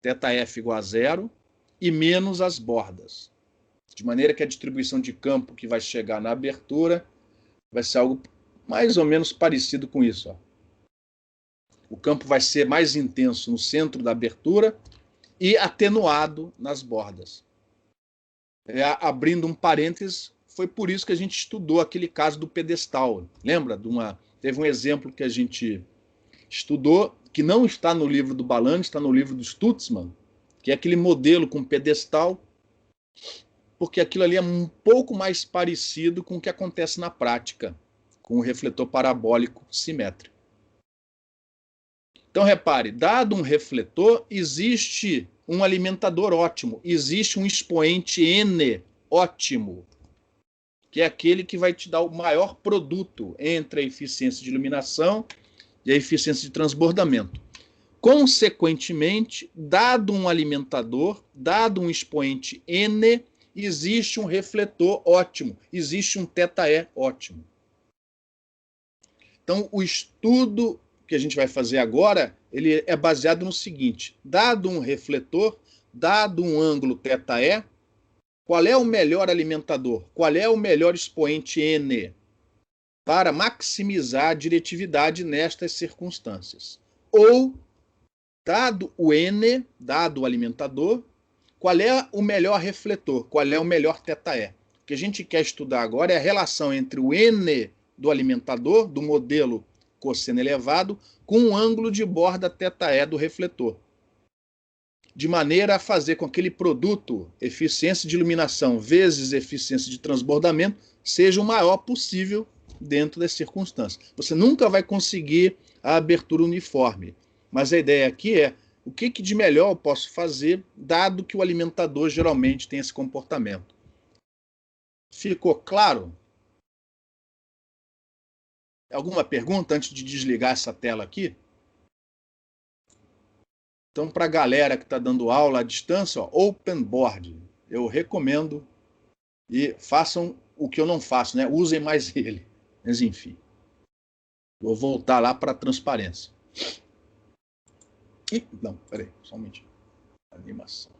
θF igual a 0, e menos as bordas. De maneira que a distribuição de campo que vai chegar na abertura vai ser algo mais ou menos parecido com isso. Ó. O campo vai ser mais intenso no centro da abertura e atenuado nas bordas. Abrindo um parênteses, foi por isso que a gente estudou aquele caso do pedestal. Lembra? Teve um exemplo que a gente estudou, que não está no livro do Balanis, está no livro do Stutzman, que é aquele modelo com pedestal, porque aquilo ali é um pouco mais parecido com o que acontece na prática, com o refletor parabólico simétrico. Então, repare, dado um refletor, existe um alimentador ótimo, existe um expoente N ótimo, que é aquele que vai te dar o maior produto entre a eficiência de iluminação e a eficiência de transbordamento. Consequentemente, dado um alimentador, dado um expoente N, existe um refletor ótimo, existe um θE ótimo. Então, o estudo que a gente vai fazer agora, ele é baseado no seguinte: dado um refletor, dado um ângulo θE, qual é o melhor alimentador? Qual é o melhor expoente N para maximizar a diretividade nestas circunstâncias? Ou, dado o N, dado o alimentador, qual é o melhor refletor? Qual é o melhor θE? O que a gente quer estudar agora é a relação entre o N do alimentador, do modelo cosseno elevado, com o ângulo de borda θE do refletor, de maneira a fazer com que aquele produto, eficiência de iluminação vezes eficiência de transbordamento, seja o maior possível dentro das circunstâncias. Você nunca vai conseguir a abertura uniforme, mas a ideia aqui é o que de melhor eu posso fazer, dado que o alimentador geralmente tem esse comportamento. Ficou claro? Alguma pergunta antes de desligar essa tela aqui? Então, para a galera que está dando aula à distância, ó, Open Board, eu recomendo, e façam o que eu não faço, né? Usem mais ele. Mas, enfim. Vou voltar lá para a transparência. Não, peraí, só um minutinho. Animação.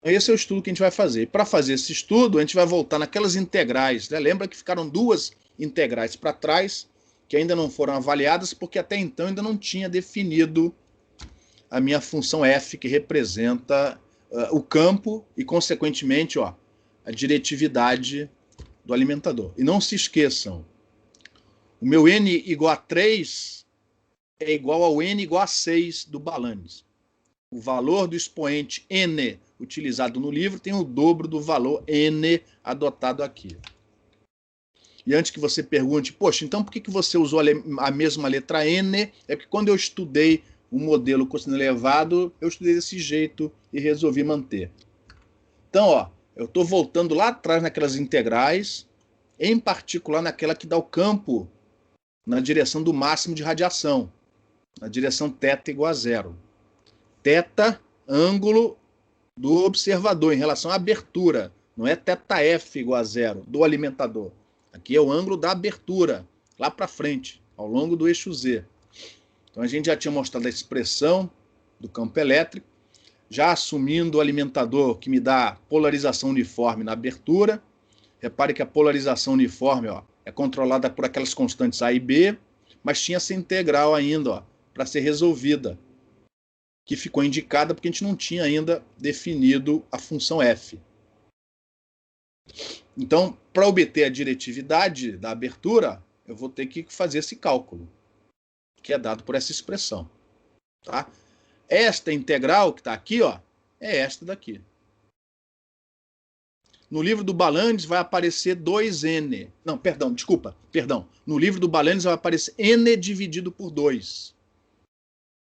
Esse é o estudo que a gente vai fazer. Para fazer esse estudo, a gente vai voltar naquelas integrais. Né? Lembra que ficaram duas integrais para trás, que ainda não foram avaliadas, porque até então ainda não tinha definido a minha função f, que representa o campo e, consequentemente, ó, a diretividade do alimentador. E não se esqueçam, o meu n igual a 3 é igual ao n igual a 6 do Balanis. O valor do expoente n utilizado no livro tem o dobro do valor n adotado aqui. E antes que você pergunte, poxa, então por que você usou a mesma letra n? É porque quando eu estudei o modelo cosseno elevado, eu estudei desse jeito e resolvi manter. Então, ó, eu estou voltando lá atrás naquelas integrais, em particular naquela que dá o campo na direção do máximo de radiação, na direção θ igual a 0. Θ, ângulo do observador em relação à abertura, não é θF igual a 0 do alimentador. Aqui é o ângulo da abertura, lá para frente, ao longo do eixo Z. Então a gente já tinha mostrado a expressão do campo elétrico, já assumindo o alimentador que me dá polarização uniforme na abertura. Repare que a polarização uniforme, ó, é controlada por aquelas constantes A e B, mas tinha essa integral ainda para ser resolvida, que ficou indicada porque a gente não tinha ainda definido a função f. Então, para obter a diretividade da abertura, eu vou ter que fazer esse cálculo, que é dado por essa expressão. Tá? Esta integral que está aqui, ó, é esta daqui. No livro do Balanis vai aparecer 2n. Não, perdão. No livro do Balanis vai aparecer n dividido por 2.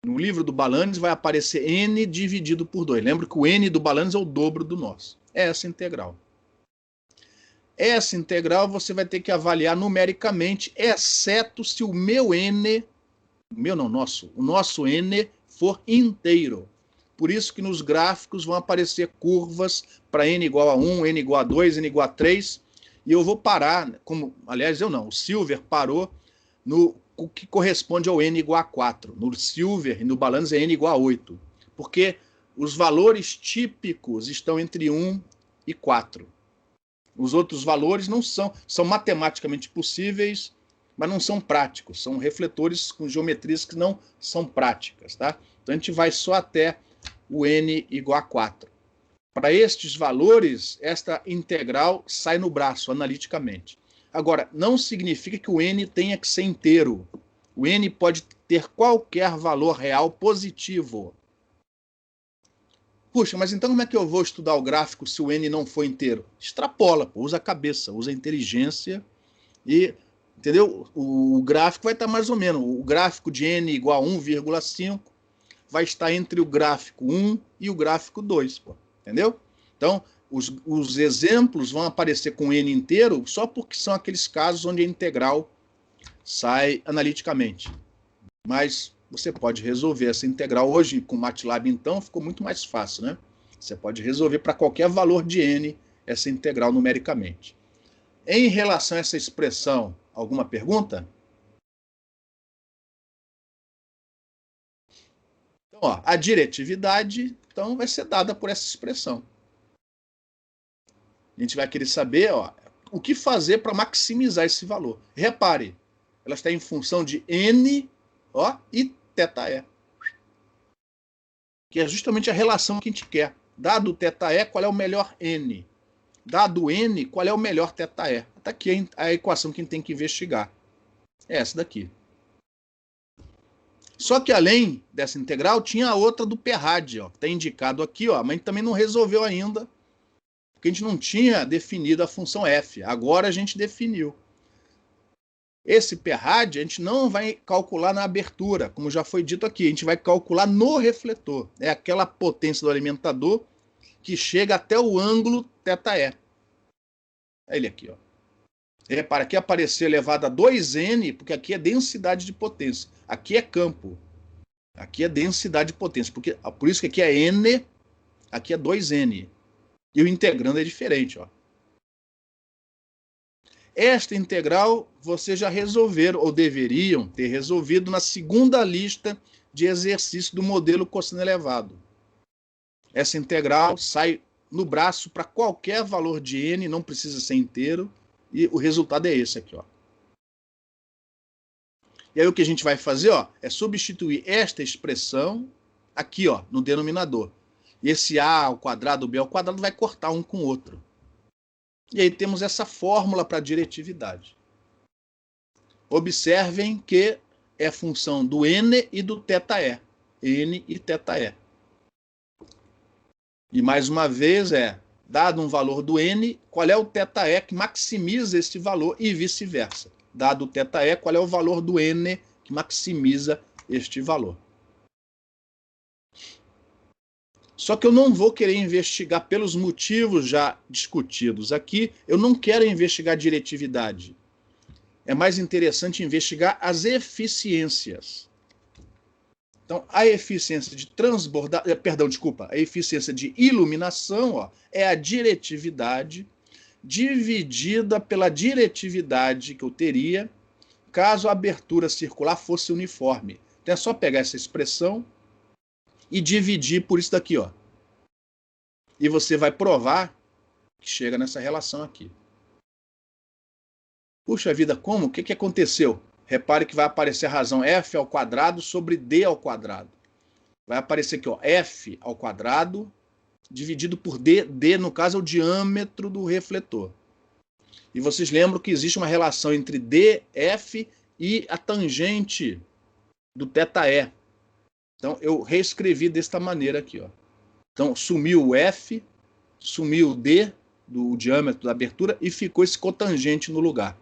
No livro do Balanis vai aparecer n dividido por 2. Lembra que o n do Balanis é o dobro do nosso. É essa integral. Essa integral você vai ter que avaliar numericamente, exceto se o meu n, o nosso n for inteiro. Por isso que nos gráficos vão aparecer curvas para n igual a 1, n igual a 2, n igual a 3, e eu vou parar, aliás, eu não, o Silver parou no o que corresponde ao n igual a 4. No Silver e no Balanos é n igual a 8, porque os valores típicos estão entre 1 e 4. Os outros valores não são matematicamente possíveis, mas não são práticos, são refletores com geometrias que não são práticas, tá? Então a gente vai só até o n igual a 4. Para estes valores, esta integral sai no braço, analiticamente. Agora, não significa que o n tenha que ser inteiro. O n pode ter qualquer valor real positivo. Puxa, mas então como é que eu vou estudar o gráfico se o n não for inteiro? Extrapola, pô, usa a cabeça, usa a inteligência e, entendeu? O gráfico vai estar mais ou menos, o gráfico de n igual a 1,5 vai estar entre o gráfico 1 e o gráfico 2, pô, entendeu? Então, os exemplos vão aparecer com n inteiro só porque são aqueles casos onde a integral sai analiticamente. Mas você pode resolver essa integral hoje com o MATLAB, então, ficou muito mais fácil, né? Você pode resolver para qualquer valor de n essa integral numericamente. Em relação a essa expressão, alguma pergunta? Então, ó, a diretividade, então, vai ser dada por essa expressão. A gente vai querer saber, ó, o que fazer para maximizar esse valor. Repare, ela está em função de n, ó, e θe. Que é justamente a relação que a gente quer. Dado o θe, qual é o melhor n? Dado n, qual é o melhor θe? Está aqui a equação que a gente tem que investigar. É essa daqui. Só que além dessa integral, tinha a outra do Perrad, ó, que está indicado aqui, ó, mas a gente também não resolveu ainda, porque a gente não tinha definido a função f. Agora a gente definiu. Esse Perrad a gente não vai calcular na abertura, como já foi dito aqui, a gente vai calcular no refletor. É aquela potência do alimentador que chega até o ângulo θe. É ele aqui, ó. Repara, aqui apareceu elevado a 2n, porque aqui é densidade de potência. Aqui é campo. Aqui é densidade de potência. Por isso que aqui é n, aqui é 2n. E o integrando é diferente, ó. Esta integral vocês já resolveram, ou deveriam ter resolvido, na segunda lista de exercícios do modelo cosseno elevado. Essa integral sai no braço para qualquer valor de n, não precisa ser inteiro, e o resultado é esse aqui, ó. E aí o que a gente vai fazer, ó, é substituir esta expressão aqui, ó, no denominador. E esse a ao quadrado, b ao quadrado vai cortar um com o outro. E aí temos essa fórmula para a diretividade. Observem que é função do n e do θe. N e θe. E mais uma vez dado um valor do n, qual é o θe que maximiza este valor e vice-versa. Dado o θe, qual é o valor do n que maximiza este valor. Só que eu não vou querer investigar pelos motivos já discutidos aqui, eu não quero investigar diretividade. É mais interessante investigar as eficiências. Então, a eficiência de a eficiência de iluminação, ó, é a diretividade dividida pela diretividade que eu teria caso a abertura circular fosse uniforme. Então é só pegar essa expressão e dividir por isso daqui, ó. E você vai provar que chega nessa relação aqui. Puxa vida, como? O que aconteceu? Repare que vai aparecer a razão f ao quadrado sobre d ao quadrado. Vai aparecer aqui, ó, f ao quadrado dividido por d. D, no caso, é o diâmetro do refletor. E vocês lembram que existe uma relação entre df e a tangente do θe. Então, eu reescrevi desta maneira aqui, ó. Então, sumiu o f, sumiu o d, do diâmetro da abertura, e ficou esse cotangente no lugar.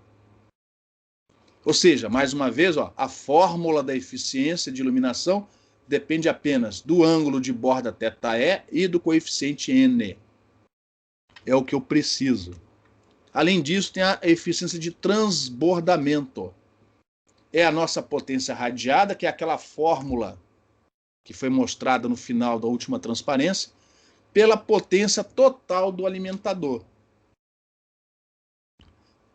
Ou seja, mais uma vez, ó, a fórmula da eficiência de iluminação depende apenas do ângulo de borda θe e do coeficiente n. É o que eu preciso. Além disso, tem a eficiência de transbordamento. É a nossa potência radiada, que é aquela fórmula que foi mostrada no final da última transparência, pela potência total do alimentador.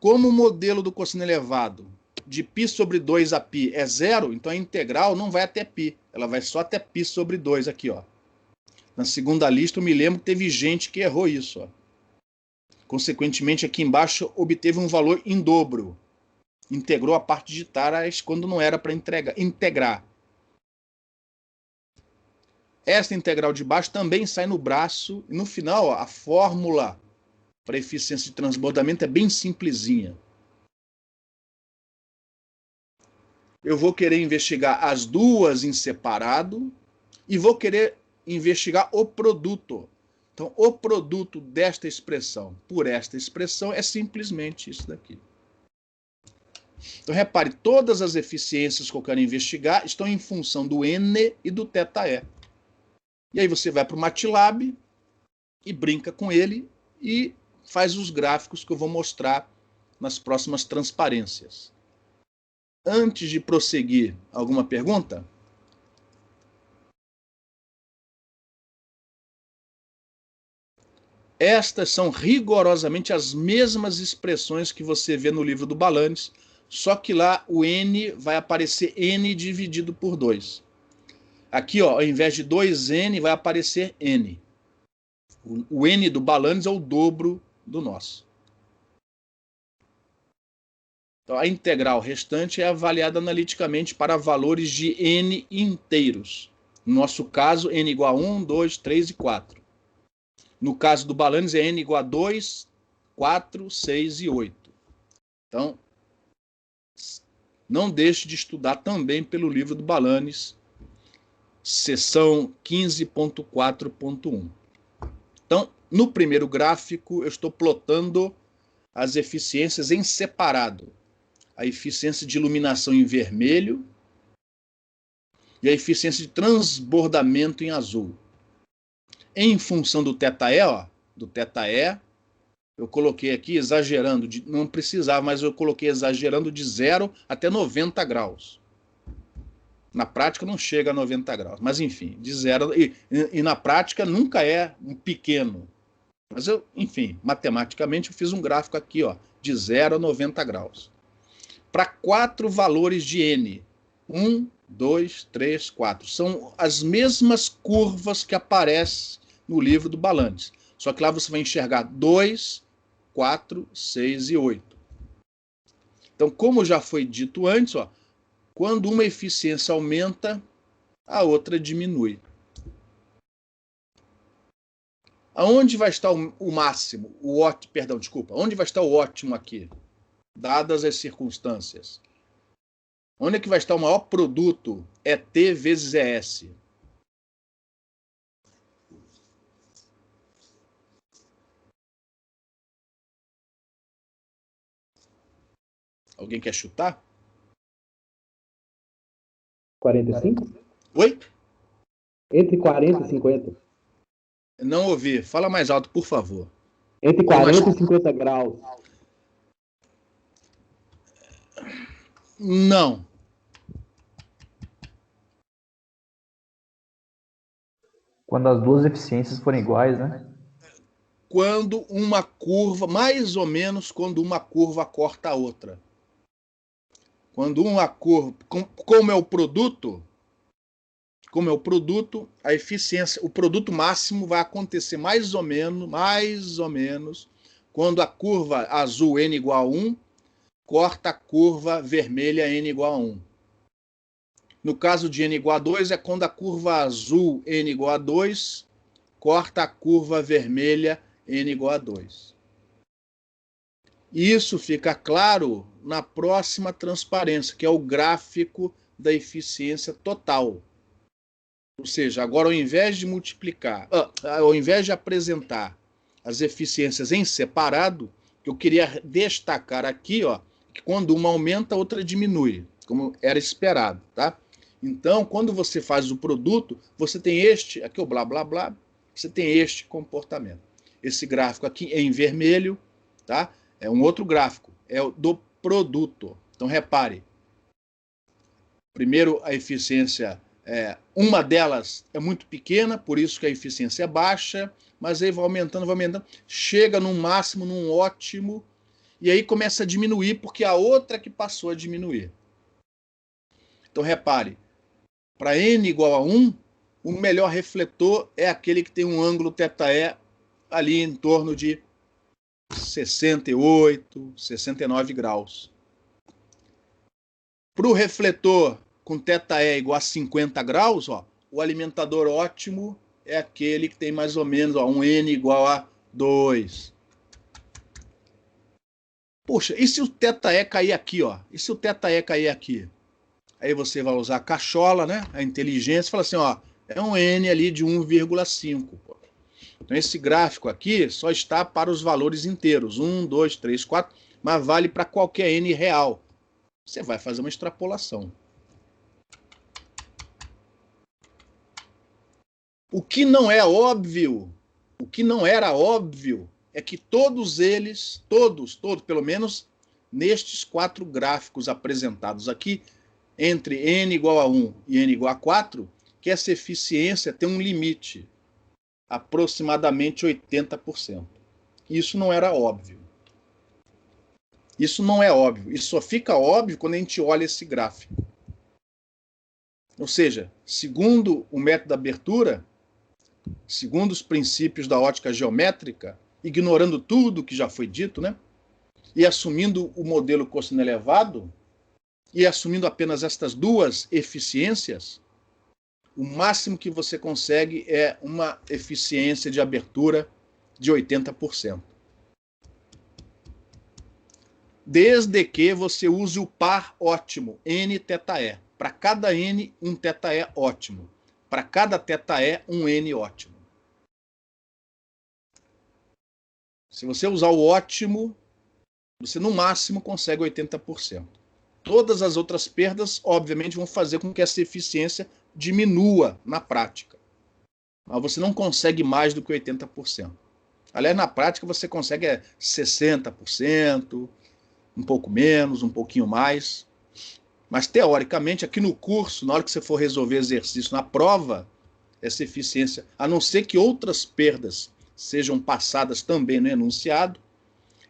Como o modelo do cosseno elevado de π sobre 2 a π é zero, então a integral não vai até π, ela vai só até π sobre 2 aqui, ó. Na segunda lista eu me lembro que teve gente que errou isso, ó. Consequentemente, aqui embaixo obteve um valor em dobro. Integrou a parte de taras quando não era para integrar. Esta integral de baixo também sai no braço. E no final, ó, a fórmula para eficiência de transbordamento é bem simplesinha. Eu vou querer investigar as duas em separado e vou querer investigar o produto. Então, o produto desta expressão por esta expressão é simplesmente isso daqui. Então, repare, todas as eficiências que eu quero investigar estão em função do N e do θE. E aí você vai para o MATLAB e brinca com ele e faz os gráficos que eu vou mostrar nas próximas transparências. Antes de prosseguir, alguma pergunta? Estas são rigorosamente as mesmas expressões que você vê no livro do Balanes, só que lá o N vai aparecer N dividido por 2. Aqui, ó, ao invés de 2N, vai aparecer N. O N do Balanes é o dobro do nosso. Então, a integral restante é avaliada analiticamente para valores de N inteiros. No nosso caso, N igual a 1, 2, 3 e 4. No caso do Balanes, é N igual a 2, 4, 6 e 8. Então, não deixe de estudar também pelo livro do Balanes, seção 15.4.1. Então, no primeiro gráfico, eu estou plotando as eficiências em separado. A eficiência de iluminação em vermelho e a eficiência de transbordamento em azul. Em função do θE, ó, do θE, eu coloquei aqui exagerando, não precisava, mas eu coloquei exagerando de 0 até 90 graus. Na prática não chega a 90 graus, mas enfim, de 0, e na prática nunca é um pequeno. Mas eu, enfim, matematicamente eu fiz um gráfico aqui, ó, de 0 a 90 graus. Para 4 valores de N, 1, 2, 3, 4, são as mesmas curvas que aparecem no livro do Balanes. Só que lá você vai enxergar 2, 4, 6 e 8. Então, como já foi dito antes, ó, quando uma eficiência aumenta, a outra diminui. Aonde vai estar o máximo, o ótimo, perdão, desculpa, onde vai estar o ótimo aqui, dadas as circunstâncias? Onde é que vai estar o maior produto? É T vezes ES. Alguém quer chutar? 45? Oi? Entre 40 e 50. Não ouvi. Fala mais alto, por favor. Entre 40 e 50 graus. Não. Quando as duas eficiências forem iguais, né? Quando uma curva, mais ou menos quando uma curva corta a outra. Quando uma curva, como é o produto, a eficiência, o produto máximo vai acontecer mais ou menos, quando a curva azul n igual a 1, corta a curva vermelha n igual a 1. No caso de n igual a 2, é quando a curva azul n igual a 2, corta a curva vermelha n igual a 2. Isso fica claro na próxima transparência, que é o gráfico da eficiência total. Ou seja, agora ao invés de ao invés de apresentar as eficiências em separado, eu queria destacar aqui, ó, que quando uma aumenta, a outra diminui, como era esperado, tá? Então, quando você faz o produto, você tem este, aqui o blá blá blá, você tem este comportamento. Esse gráfico aqui é em vermelho, tá? É um outro gráfico, é o do produto. Então, repare. Primeiro, a eficiência Uma delas é muito pequena, por isso que a eficiência é baixa, mas aí vai aumentando, chega num máximo, num ótimo, e aí começa a diminuir, porque a outra que passou a diminuir. Então repare, para n igual a 1, o melhor refletor é aquele que tem um ângulo θe ali em torno de 68, 69 graus. Para o refletor com θe igual a 50 graus, ó, o alimentador ótimo é aquele que tem mais ou menos um n igual a 2. Poxa, e se o θe cair aqui? Ó? E se o θe cair aqui? Aí você vai usar a cachola, né? A inteligência, e fala assim, ó, é um n ali de 1,5. Então esse gráfico aqui só está para os valores inteiros, 1, 2, 3, 4, mas vale para qualquer n real. Você vai fazer uma extrapolação. O que não é óbvio, o que não era óbvio, é que todos eles, todos, pelo menos nestes 4 gráficos apresentados aqui, entre n igual a 1 e n igual a 4, que essa eficiência tem um limite, aproximadamente 80%. Isso não era óbvio. Isso não é óbvio. Isso só fica óbvio quando a gente olha esse gráfico. Ou seja, segundo o método da abertura, segundo os princípios da ótica geométrica, ignorando tudo que já foi dito, né? E assumindo o modelo cosseno elevado, e assumindo apenas estas 2 eficiências, o máximo que você consegue é uma eficiência de abertura de 80%. Desde que você use o par ótimo, nθe. Para cada n, um θe ótimo. Para cada θe, um n ótimo. Se você usar o ótimo, você no máximo consegue 80%. Todas as outras perdas, obviamente, vão fazer com que essa eficiência diminua na prática. Mas você não consegue mais do que 80%. Aliás, na prática, você consegue 60%, um pouco menos, um pouquinho mais. Mas, teoricamente, aqui no curso, na hora que você for resolver exercício na prova, essa eficiência, a não ser que outras perdas sejam passadas também no enunciado,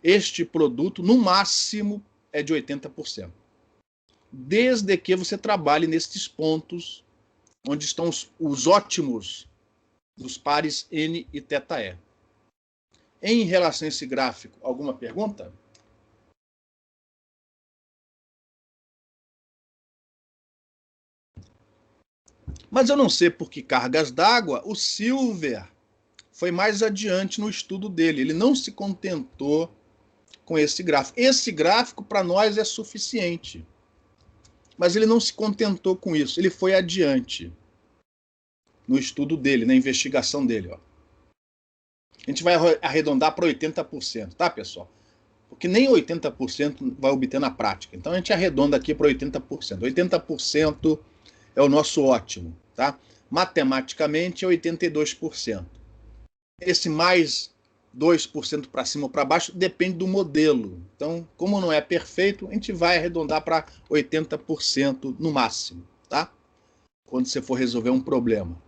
este produto, no máximo, é de 80%. Desde que você trabalhe nestes pontos onde estão os ótimos dos pares n e θe. Em relação a esse gráfico, alguma pergunta? Mas eu não sei por que cargas d'água, o Silver foi mais adiante no estudo dele. Ele não se contentou com esse gráfico. Esse gráfico, para nós, é suficiente. Mas ele não se contentou com isso. Ele foi adiante no estudo dele, na investigação dele. Ó. A gente vai arredondar para 80%, tá, pessoal? Porque nem 80% vai obter na prática. Então a gente arredonda aqui para 80%. 80% é o nosso ótimo, tá? Matematicamente é 82%. Esse mais 2% para cima ou para baixo depende do modelo. Então, como não é perfeito, a gente vai arredondar para 80% no máximo, tá? Quando você for resolver um problema.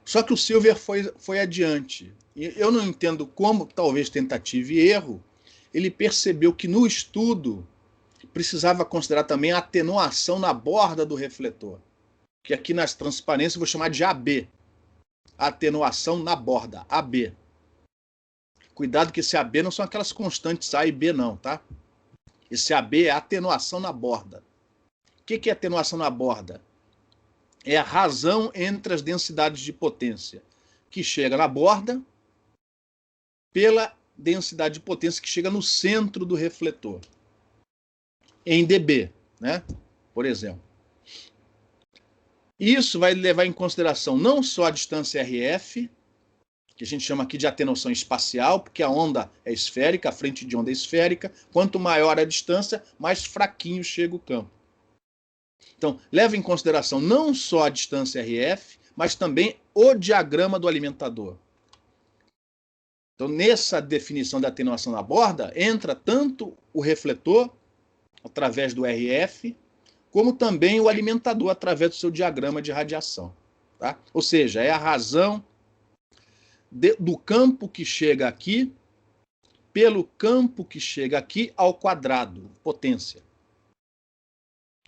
Só que o Silver foi adiante. E eu não entendo como, talvez tentativa e erro, ele percebeu que no estudo precisava considerar também a atenuação na borda do refletor, que aqui nas transparências eu vou chamar de AB. Atenuação na borda, AB. Cuidado que esse AB não são aquelas constantes A e B não, tá? Esse AB é atenuação na borda. O que é atenuação na borda? É a razão entre as densidades de potência que chega na borda pela densidade de potência que chega no centro do refletor. Em dB, né? Por exemplo. Isso vai levar em consideração não só a distância RF, que a gente chama aqui de atenuação espacial, porque a onda é esférica, a frente de onda é esférica. Quanto maior a distância, mais fraquinho chega o campo. Então, leva em consideração não só a distância RF, mas também o diagrama do alimentador. Então, nessa definição da atenuação na borda, entra tanto o refletor, através do RF, como também o alimentador através do seu diagrama de radiação. Tá? Ou seja, é a razão do campo que chega aqui pelo campo que chega aqui ao quadrado, potência.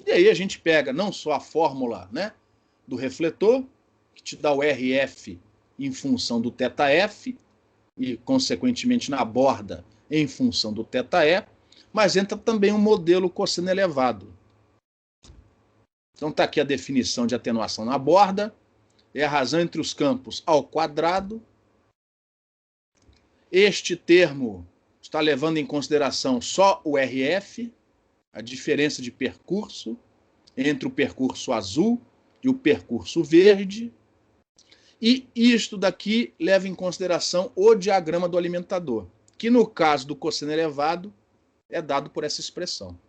E aí a gente pega não só a fórmula, né, do refletor, que te dá o RF em função do θF, e consequentemente na borda em função do θE, mas entra também um modelo cosseno elevado. Então está aqui a definição de atenuação na borda, é a razão entre os campos ao quadrado. Este termo está levando em consideração só o RF, a diferença de percurso entre o percurso azul e o percurso verde. E isto daqui leva em consideração o diagrama do alimentador, que no caso do cosseno elevado é dado por essa expressão.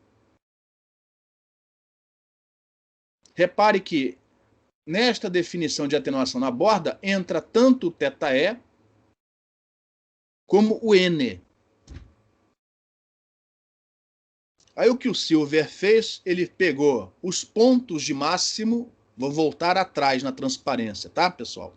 Repare que nesta definição de atenuação na borda entra tanto o θE como o N. Aí o que o Silver fez, ele pegou os pontos de máximo, vou voltar atrás na transparência, tá, pessoal?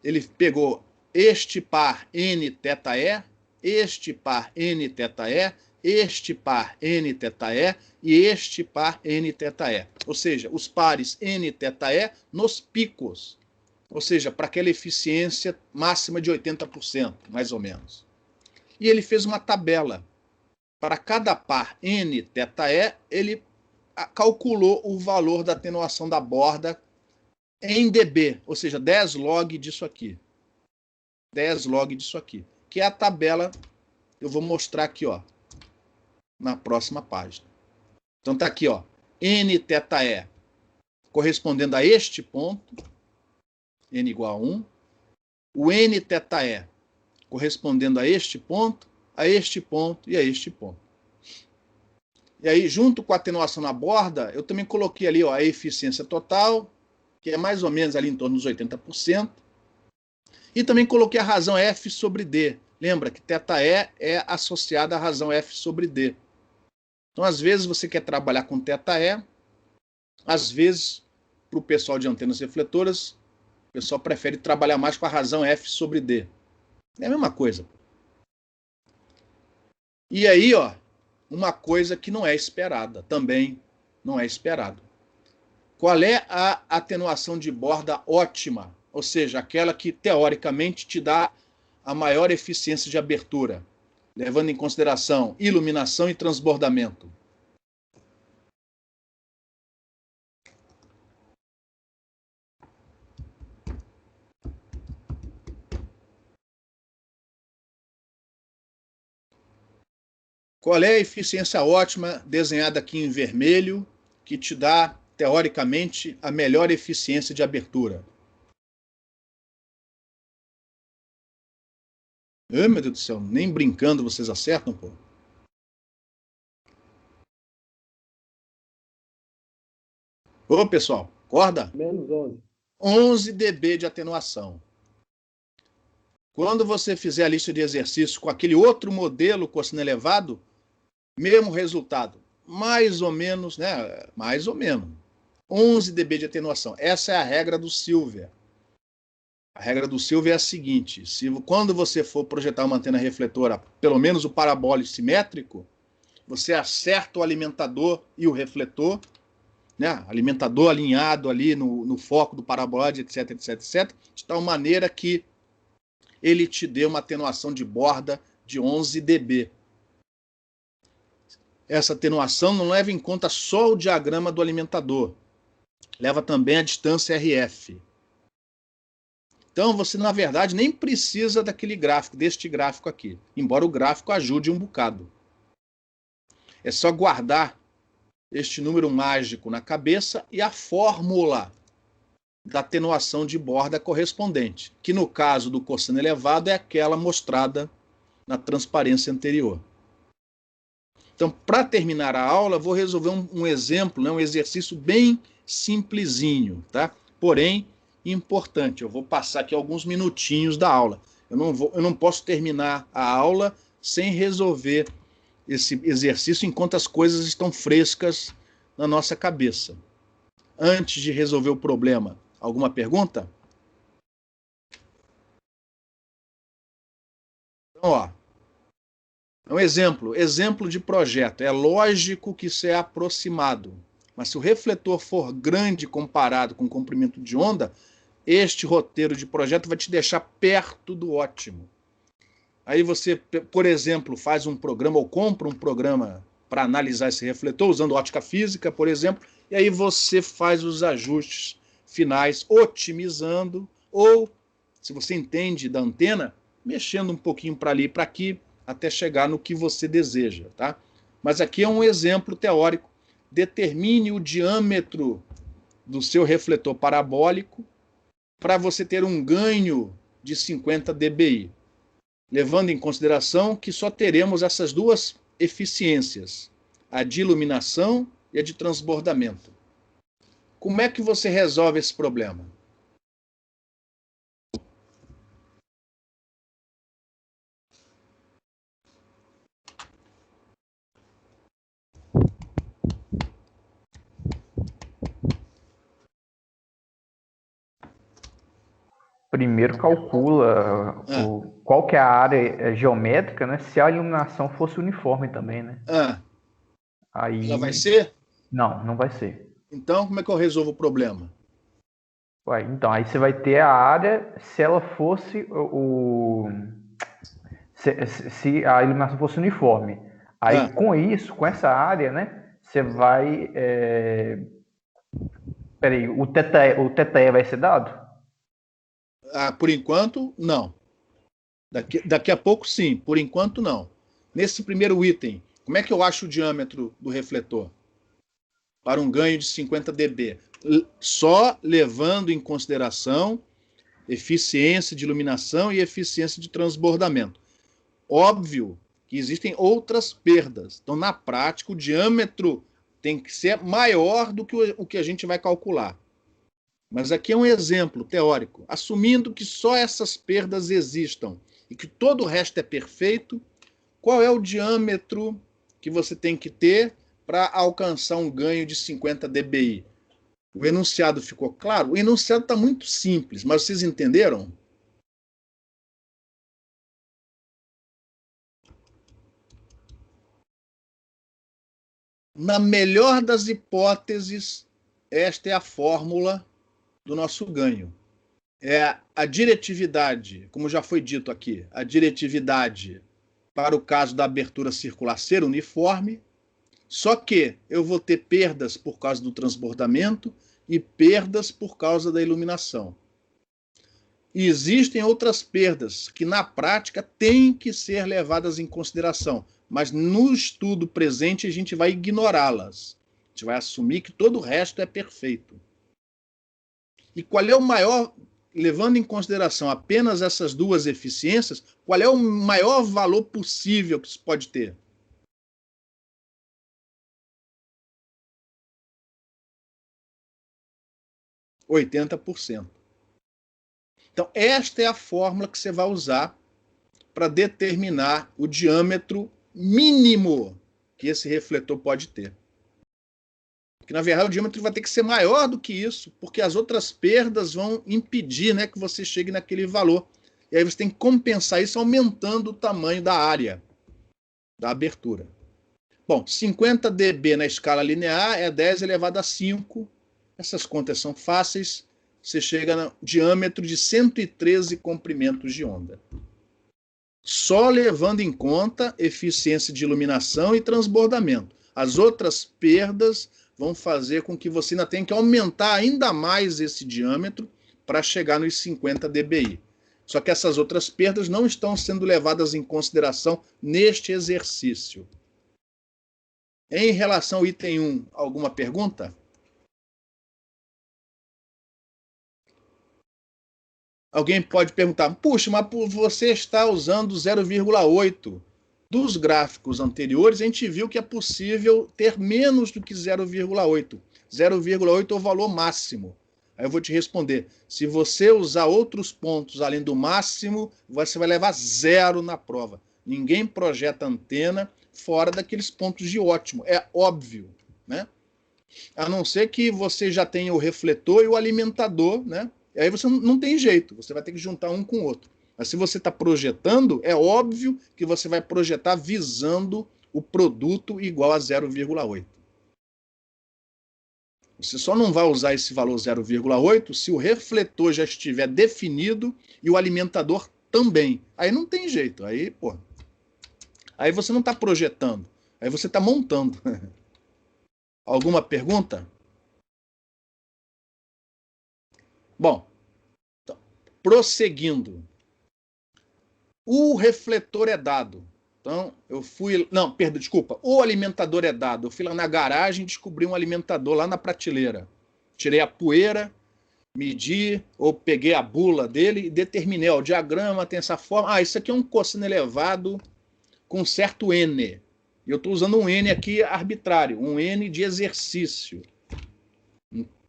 Ele pegou este par NθE, este par NθE, este par NθE e este par NθE. Ou seja, os pares NθE nos picos. Ou seja, para aquela eficiência máxima de 80%, mais ou menos. E ele fez uma tabela. Para cada par NθE, ele calculou o valor da atenuação da borda em dB, ou seja, 10 log disso aqui. 10 log disso aqui, que é a tabela eu vou mostrar aqui, ó, na próxima página. Então está aqui, ó, NθE correspondendo a este ponto, N igual a 1, o NθE correspondendo a este ponto e a este ponto. E aí, junto com a atenuação na borda, eu também coloquei ali, ó, a eficiência total, que é mais ou menos ali em torno dos 80%, e também coloquei a razão F sobre D. Lembra que θE é associada à razão F sobre D. Então, às vezes, você quer trabalhar com θE, às vezes, para o pessoal de antenas refletoras, o pessoal prefere trabalhar mais com a razão F sobre D. É a mesma coisa. E aí, ó, uma coisa que não é esperada, também não é esperado. Qual é a atenuação de borda ótima? Ou seja, aquela que, teoricamente, te dá a maior eficiência de abertura, levando em consideração iluminação e transbordamento. Qual é a eficiência ótima desenhada aqui em vermelho, que te dá, teoricamente, a melhor eficiência de abertura? Ai, meu Deus do céu, nem brincando vocês acertam, pô. Ô, pessoal, acorda? Menos 11. 11 dB de atenuação. Quando você fizer a lista de exercícios com aquele outro modelo cosseno elevado, mesmo resultado, mais ou menos, né? Mais ou menos. 11 dB de atenuação. Essa é a regra do Silver. A regra do Silver é a seguinte: quando você for projetar uma antena refletora, pelo menos o parabólico simétrico, você acerta o alimentador e o refletor, né? Alimentador alinhado ali no foco do parabóide, etc, etc, etc, de tal maneira que ele te dê uma atenuação de borda de 11 dB. Essa atenuação não leva em conta só o diagrama do alimentador, leva também a distância RF. Então, você, na verdade, nem precisa daquele gráfico, deste gráfico aqui, embora o gráfico ajude um bocado. É só guardar este número mágico na cabeça e a fórmula da atenuação de borda correspondente, que no caso do cosseno elevado é aquela mostrada na transparência anterior. Então, para terminar a aula, vou resolver um exemplo, né, um exercício bem simplesinho, tá? Porém, importante. Eu vou passar aqui alguns minutinhos da aula. Eu não posso terminar a aula sem resolver esse exercício enquanto as coisas estão frescas na nossa cabeça. Antes de resolver o problema, alguma pergunta? Então, ó, um exemplo de projeto. É lógico que isso é aproximado, mas se o refletor for grande comparado com o comprimento de onda, este roteiro de projeto vai te deixar perto do ótimo. Aí você, por exemplo, faz um programa ou compra um programa para analisar esse refletor, usando ótica física, por exemplo, e aí você faz os ajustes finais, otimizando, ou, se você entende da antena, mexendo um pouquinho para ali e para aqui, até chegar no que você deseja, tá? Mas aqui é um exemplo teórico. Determine o diâmetro do seu refletor parabólico para você ter um ganho de 50 dBi, levando em consideração que só teremos essas duas eficiências, a de iluminação e a de transbordamento. Como é que você resolve esse problema? Primeiro calcula qual que é a área geométrica, né? Se a iluminação fosse uniforme também, né? Aí... Ela vai ser? Não, não vai ser. Então, como é que eu resolvo o problema? Ué, então, aí você vai ter a área se ela fosse se a iluminação fosse uniforme. Aí, com isso, com essa área, né? Você vai... Peraí, o θe vai ser dado? Por enquanto, não. Daqui a pouco, sim. Por enquanto, não. Nesse primeiro item, como é que eu acho o diâmetro do refletor? Para um ganho de 50 dB. Só levando em consideração eficiência de iluminação e eficiência de transbordamento. Óbvio que existem outras perdas. Então, na prática, o diâmetro tem que ser maior do que o que a gente vai calcular. Mas aqui é um exemplo teórico. Assumindo que só essas perdas existam e que todo o resto é perfeito, qual é o diâmetro que você tem que ter para alcançar um ganho de 50 dBi? O enunciado ficou claro? O enunciado está muito simples, mas vocês entenderam? Na melhor das hipóteses, esta é a fórmula do nosso ganho. É a diretividade, como já foi dito aqui, a diretividade para o caso da abertura circular ser uniforme, só que eu vou ter perdas por causa do transbordamento e perdas por causa da iluminação. E existem outras perdas que, na prática, têm que ser levadas em consideração, mas no estudo presente a gente vai ignorá-las. A gente vai assumir que todo o resto é perfeito. E qual é o maior, levando em consideração apenas essas duas eficiências, qual é o maior valor possível que isso pode ter? %80. Então, esta é a fórmula que você vai usar para determinar o diâmetro mínimo que esse refletor pode ter. Porque, na verdade, o diâmetro vai ter que ser maior do que isso, porque as outras perdas vão impedir, né, que você chegue naquele valor. E aí você tem que compensar isso aumentando o tamanho da área da abertura. Bom, 50 dB na escala linear é 10 elevado a 5. Essas contas são fáceis. Você chega no diâmetro de 113 comprimentos de onda. Só levando em conta eficiência de iluminação e transbordamento. As outras perdas vão fazer com que você ainda tenha que aumentar ainda mais esse diâmetro para chegar nos 50 dBi. Só que essas outras perdas não estão sendo levadas em consideração neste exercício. Em relação ao item 1, alguma pergunta? Alguém pode perguntar, puxa, mas você está usando 0,8. Dos gráficos anteriores, a gente viu que é possível ter menos do que 0,8. 0,8 é o valor máximo. Aí eu vou te responder, se você usar outros pontos além do máximo, você vai levar 0 na prova. Ninguém projeta antena fora daqueles pontos de ótimo, é óbvio, né? A não ser que você já tenha o refletor e o alimentador, né? E aí você não tem jeito, você vai ter que juntar um com o outro. Mas se você está projetando, é óbvio que você vai projetar visando o produto igual a 0,8. Você só não vai usar esse valor 0,8 se o refletor já estiver definido e o alimentador também. Aí não tem jeito. Aí, pô. Aí você não está projetando. Aí você está montando. Alguma pergunta? Bom, então, prosseguindo. O refletor é dado. Então, eu fui... Não, perdão, desculpa. O alimentador é dado. Eu fui lá na garagem e descobri um alimentador lá na prateleira. Tirei a poeira, medi, ou peguei a bula dele e determinei. Ó, o diagrama tem essa forma. Ah, isso aqui é um cosseno elevado com certo N. E eu estou usando um N aqui arbitrário, um N de exercício.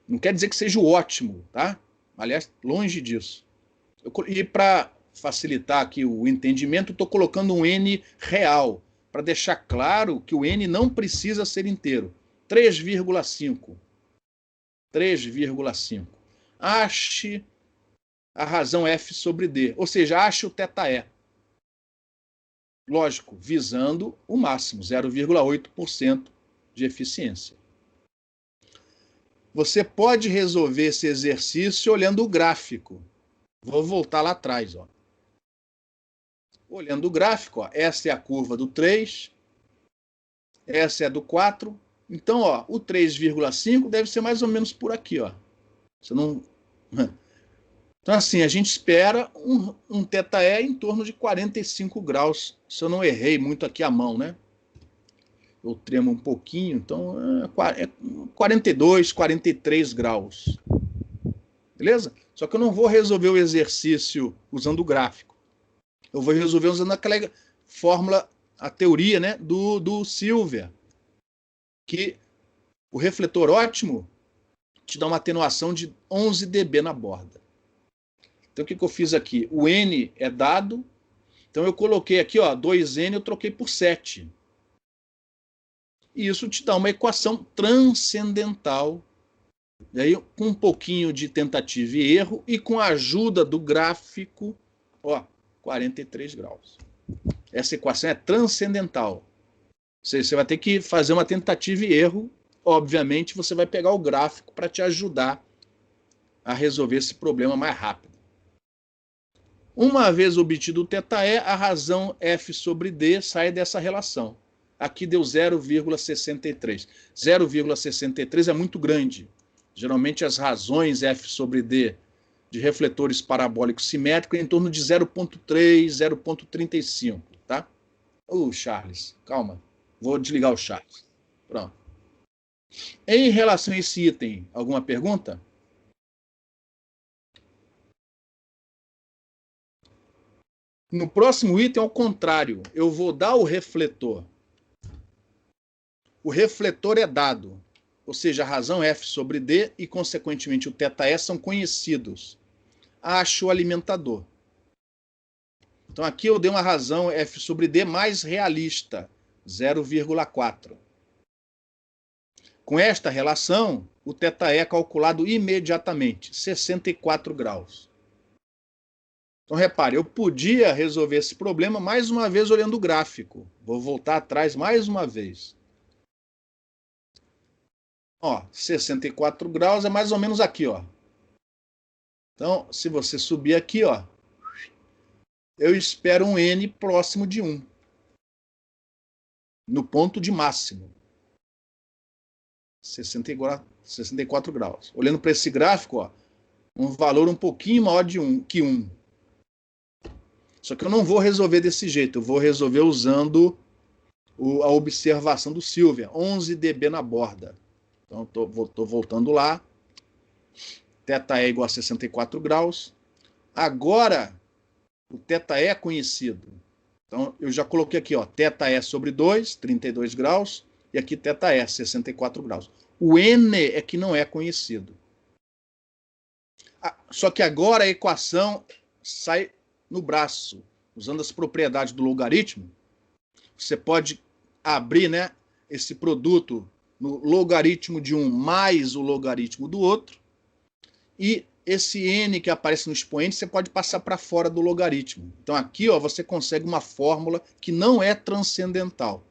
Não quer dizer que seja o ótimo, tá? Aliás, longe disso. E para facilitar aqui o entendimento, estou colocando um N real, para deixar claro que o N não precisa ser inteiro. 3,5. 3,5. Ache a razão F sobre D, ou seja, ache o θE. Lógico, visando o máximo, 0,8% de eficiência. Você pode resolver esse exercício olhando o gráfico. Vou voltar lá atrás. Ó. Olhando o gráfico, ó, essa é a curva do 3, essa é a do 4. Então, ó, o 3,5 deve ser mais ou menos por aqui. Ó. Você não... Então, assim, a gente espera um θE em torno de 45 graus, se eu não errei muito aqui a mão, né? Eu tremo um pouquinho, então é 42, 43 graus. Beleza? Só que eu não vou resolver o exercício usando o gráfico. Eu vou resolver usando aquela fórmula, a teoria, né, do Silver, que o refletor ótimo te dá uma atenuação de 11 dB na borda. Então, o que eu fiz aqui? O N é dado. Então, eu coloquei aqui, ó, 2N, eu troquei por 7. E isso te dá uma equação transcendental. E aí, com um pouquinho de tentativa e erro, e com a ajuda do gráfico, ó, 43 graus. Essa equação é transcendental. Você vai ter que fazer uma tentativa e erro. Obviamente, você vai pegar o gráfico para te ajudar a resolver esse problema mais rápido. Uma vez obtido o θE, a razão F sobre D sai dessa relação. Aqui deu 0,63. 0,63 é muito grande. Geralmente as razões F sobre D de refletores parabólicos simétricos é em torno de 0,3, 0,35. Tá? Charles, calma. Vou desligar o Charles. Pronto. Em relação a esse item, alguma pergunta? No próximo item, ao contrário, eu vou dar o refletor. O refletor é dado, ou seja, a razão F sobre D e, consequentemente, o θE são conhecidos. Acho o alimentador. Então, aqui eu dei uma razão F sobre D mais realista, 0,4. Com esta relação, o θE é calculado imediatamente, 64 graus. Então, repare, eu podia resolver esse problema mais uma vez olhando o gráfico. Vou voltar atrás mais uma vez. Ó, 64 graus é mais ou menos aqui, ó. Então, se você subir aqui, ó, eu espero um N próximo de 1. No ponto de máximo. 64 graus. Olhando para esse gráfico, ó, um valor um pouquinho maior que 1. Só que eu não vou resolver desse jeito, eu vou resolver usando a observação do Silver, 11 dB na borda. Então, estou voltando lá. θE é igual a 64 graus. Agora, o θE é conhecido. Então, eu já coloquei aqui, ó, θE sobre 2, 32 graus, e aqui θE, 64 graus. O N é que não é conhecido. Só que agora a equação sai no braço. Usando as propriedades do logaritmo, você pode abrir, né, esse produto no logaritmo de um mais o logaritmo do outro, e esse n que aparece no expoente você pode passar para fora do logaritmo. Então aqui você consegue uma fórmula que não é transcendental.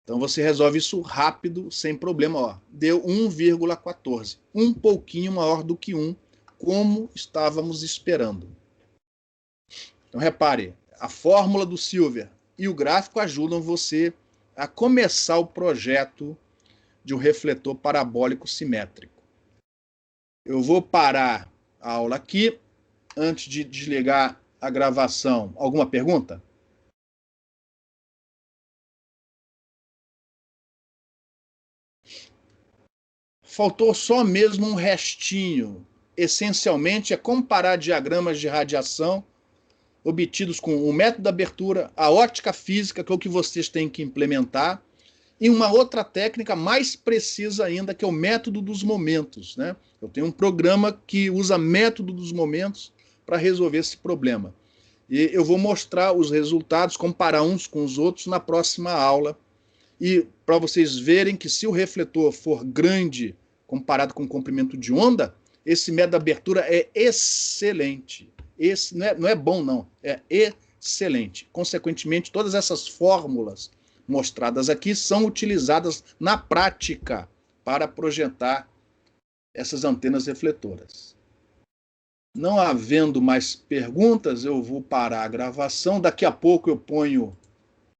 Então você resolve isso rápido, sem problema. Deu 1,14, um pouquinho maior do que 1, como estávamos esperando. Então repare, a fórmula do Silver e o gráfico ajudam você a começar o projeto de um refletor parabólico simétrico. Eu vou parar a aula aqui, antes de desligar a gravação. Alguma pergunta? Faltou só mesmo um restinho. Essencialmente é comparar diagramas de radiação obtidos com o método de abertura, a ótica física, que é o que vocês têm que implementar, e uma outra técnica mais precisa ainda, que é o método dos momentos, né? Eu tenho um programa que usa método dos momentos para resolver esse problema. E eu vou mostrar os resultados, comparar uns com os outros na próxima aula. E para vocês verem que se o refletor for grande comparado com o comprimento de onda, esse método de abertura é excelente. Esse não é bom, não. É excelente. Consequentemente, todas essas fórmulas mostradas aqui são utilizadas na prática para projetar essas antenas refletoras. Não havendo mais perguntas, eu vou parar a gravação. Daqui a pouco eu ponho